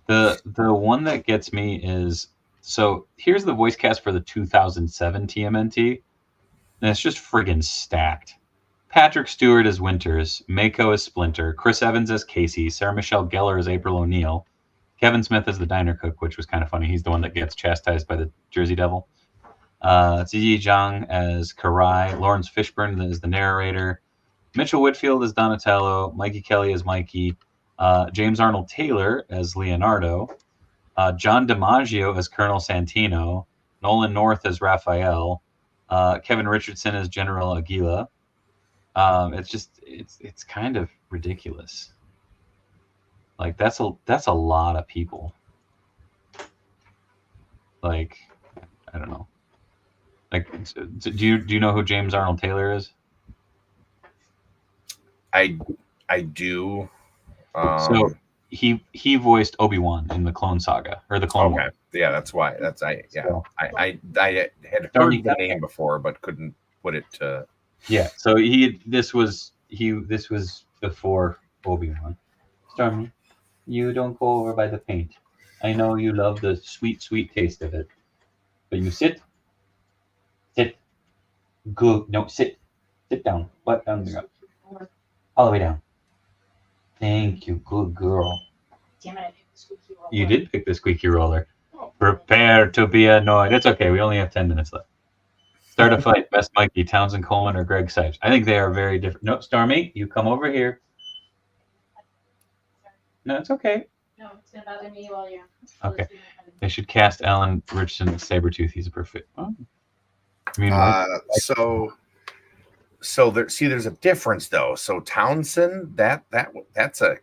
The one that gets me is, so here's the voice cast for the 2007 TMNT, and it's just friggin' stacked. Patrick Stewart as Winters, Mako as Splinter, Chris Evans as Casey, Sarah Michelle Gellar as April O'Neil, Kevin Smith is the diner cook, which was kind of funny. He's the one that gets chastised by the Jersey Devil. Ziyi Zhang as Karai. Lawrence Fishburne is the narrator. Mitchell Whitfield as Donatello. Mikey Kelly as Mikey. James Arnold Taylor as Leonardo. John DiMaggio as Colonel Santino. Nolan North as Raphael. Kevin Richardson as General Aguila. It's kind of ridiculous. Like that's a lot of people. Like, I don't know. Like, do you know who James Arnold Taylor is? I do. So he voiced Obi-Wan in the Clone Saga or the Clone Wars. Yeah, that's why. So, I had heard the name before, but couldn't put it to. Yeah, so this was before Obi-Wan. Stormy, you don't go over by the paint. I know you love the sweet taste of it, but you sit. Good. No, sit down. Butt down the ground. All the way down. Thank you, good girl. Damn it, I picked the squeaky roller. You did pick the squeaky roller. Prepare to be annoyed. It's okay. We only have 10 minutes left. Start a fight. Best Mikey, Townsend Coleman, or Greg Sipes. I think they are very different. No, Stormy, you come over here. No, it's okay. No, it's gonna bother me while you're. Okay. They should cast Alan Richardson as Sabretooth. He's a perfect. Oh. I mean, So there's a difference though. So Townsend, that's a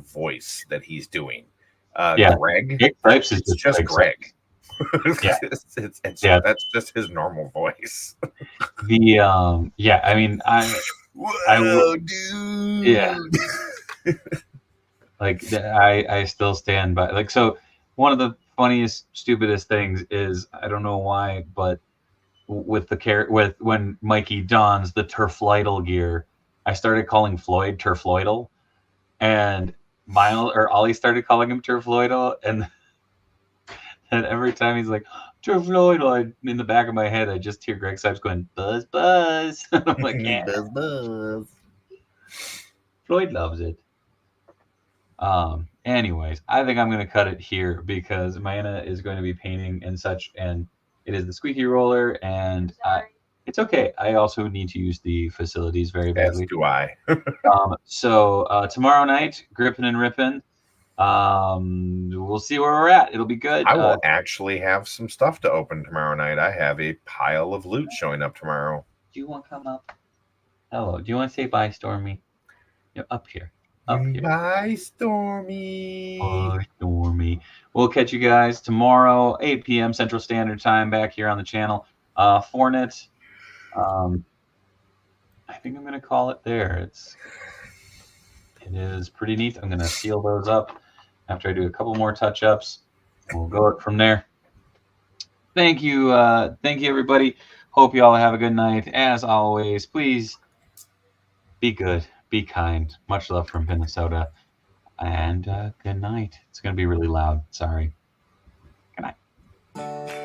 voice that he's doing. Greg Sipes is just Greg. Yeah. That's just his normal voice. I mean, Whoa, dude. Yeah. Like I still stand by. Like, so one of the funniest, stupidest things is, I don't know why, but with when Mikey dons the Turfloidal gear, I started calling Floyd Turfloidal, and Ollie started calling him Turfloidal, and every time he's like Turfloidal, in the back of my head I just hear Greg Sipes going buzz buzz. I'm like, yeah. Buzz. Floyd loves it. Anyways, I think I'm going to cut it here because Mayana is going to be painting and such, and it is the squeaky roller, and it's okay. I also need to use the facilities very badly. As do I. So tomorrow night, Grippin' and Rippin'. We'll see where we're at. It'll be good. I will actually have some stuff to open tomorrow night. I have a pile of loot showing up tomorrow. Do you want to come up? Hello. Do you want to say bye, Stormy? You're up here. Up here. Bye, Stormy. Bye, Stormy. We'll catch you guys tomorrow, 8 p.m. Central Standard Time, back here on the channel. Fortnite. I think I'm going to call it there. It is pretty neat. I'm going to seal those up after I do a couple more touch-ups. We'll go from there. Thank you, everybody. Hope you all have a good night. As always, please be good. Be kind. Much love from Minnesota. And good night. It's going to be really loud. Sorry. Good night.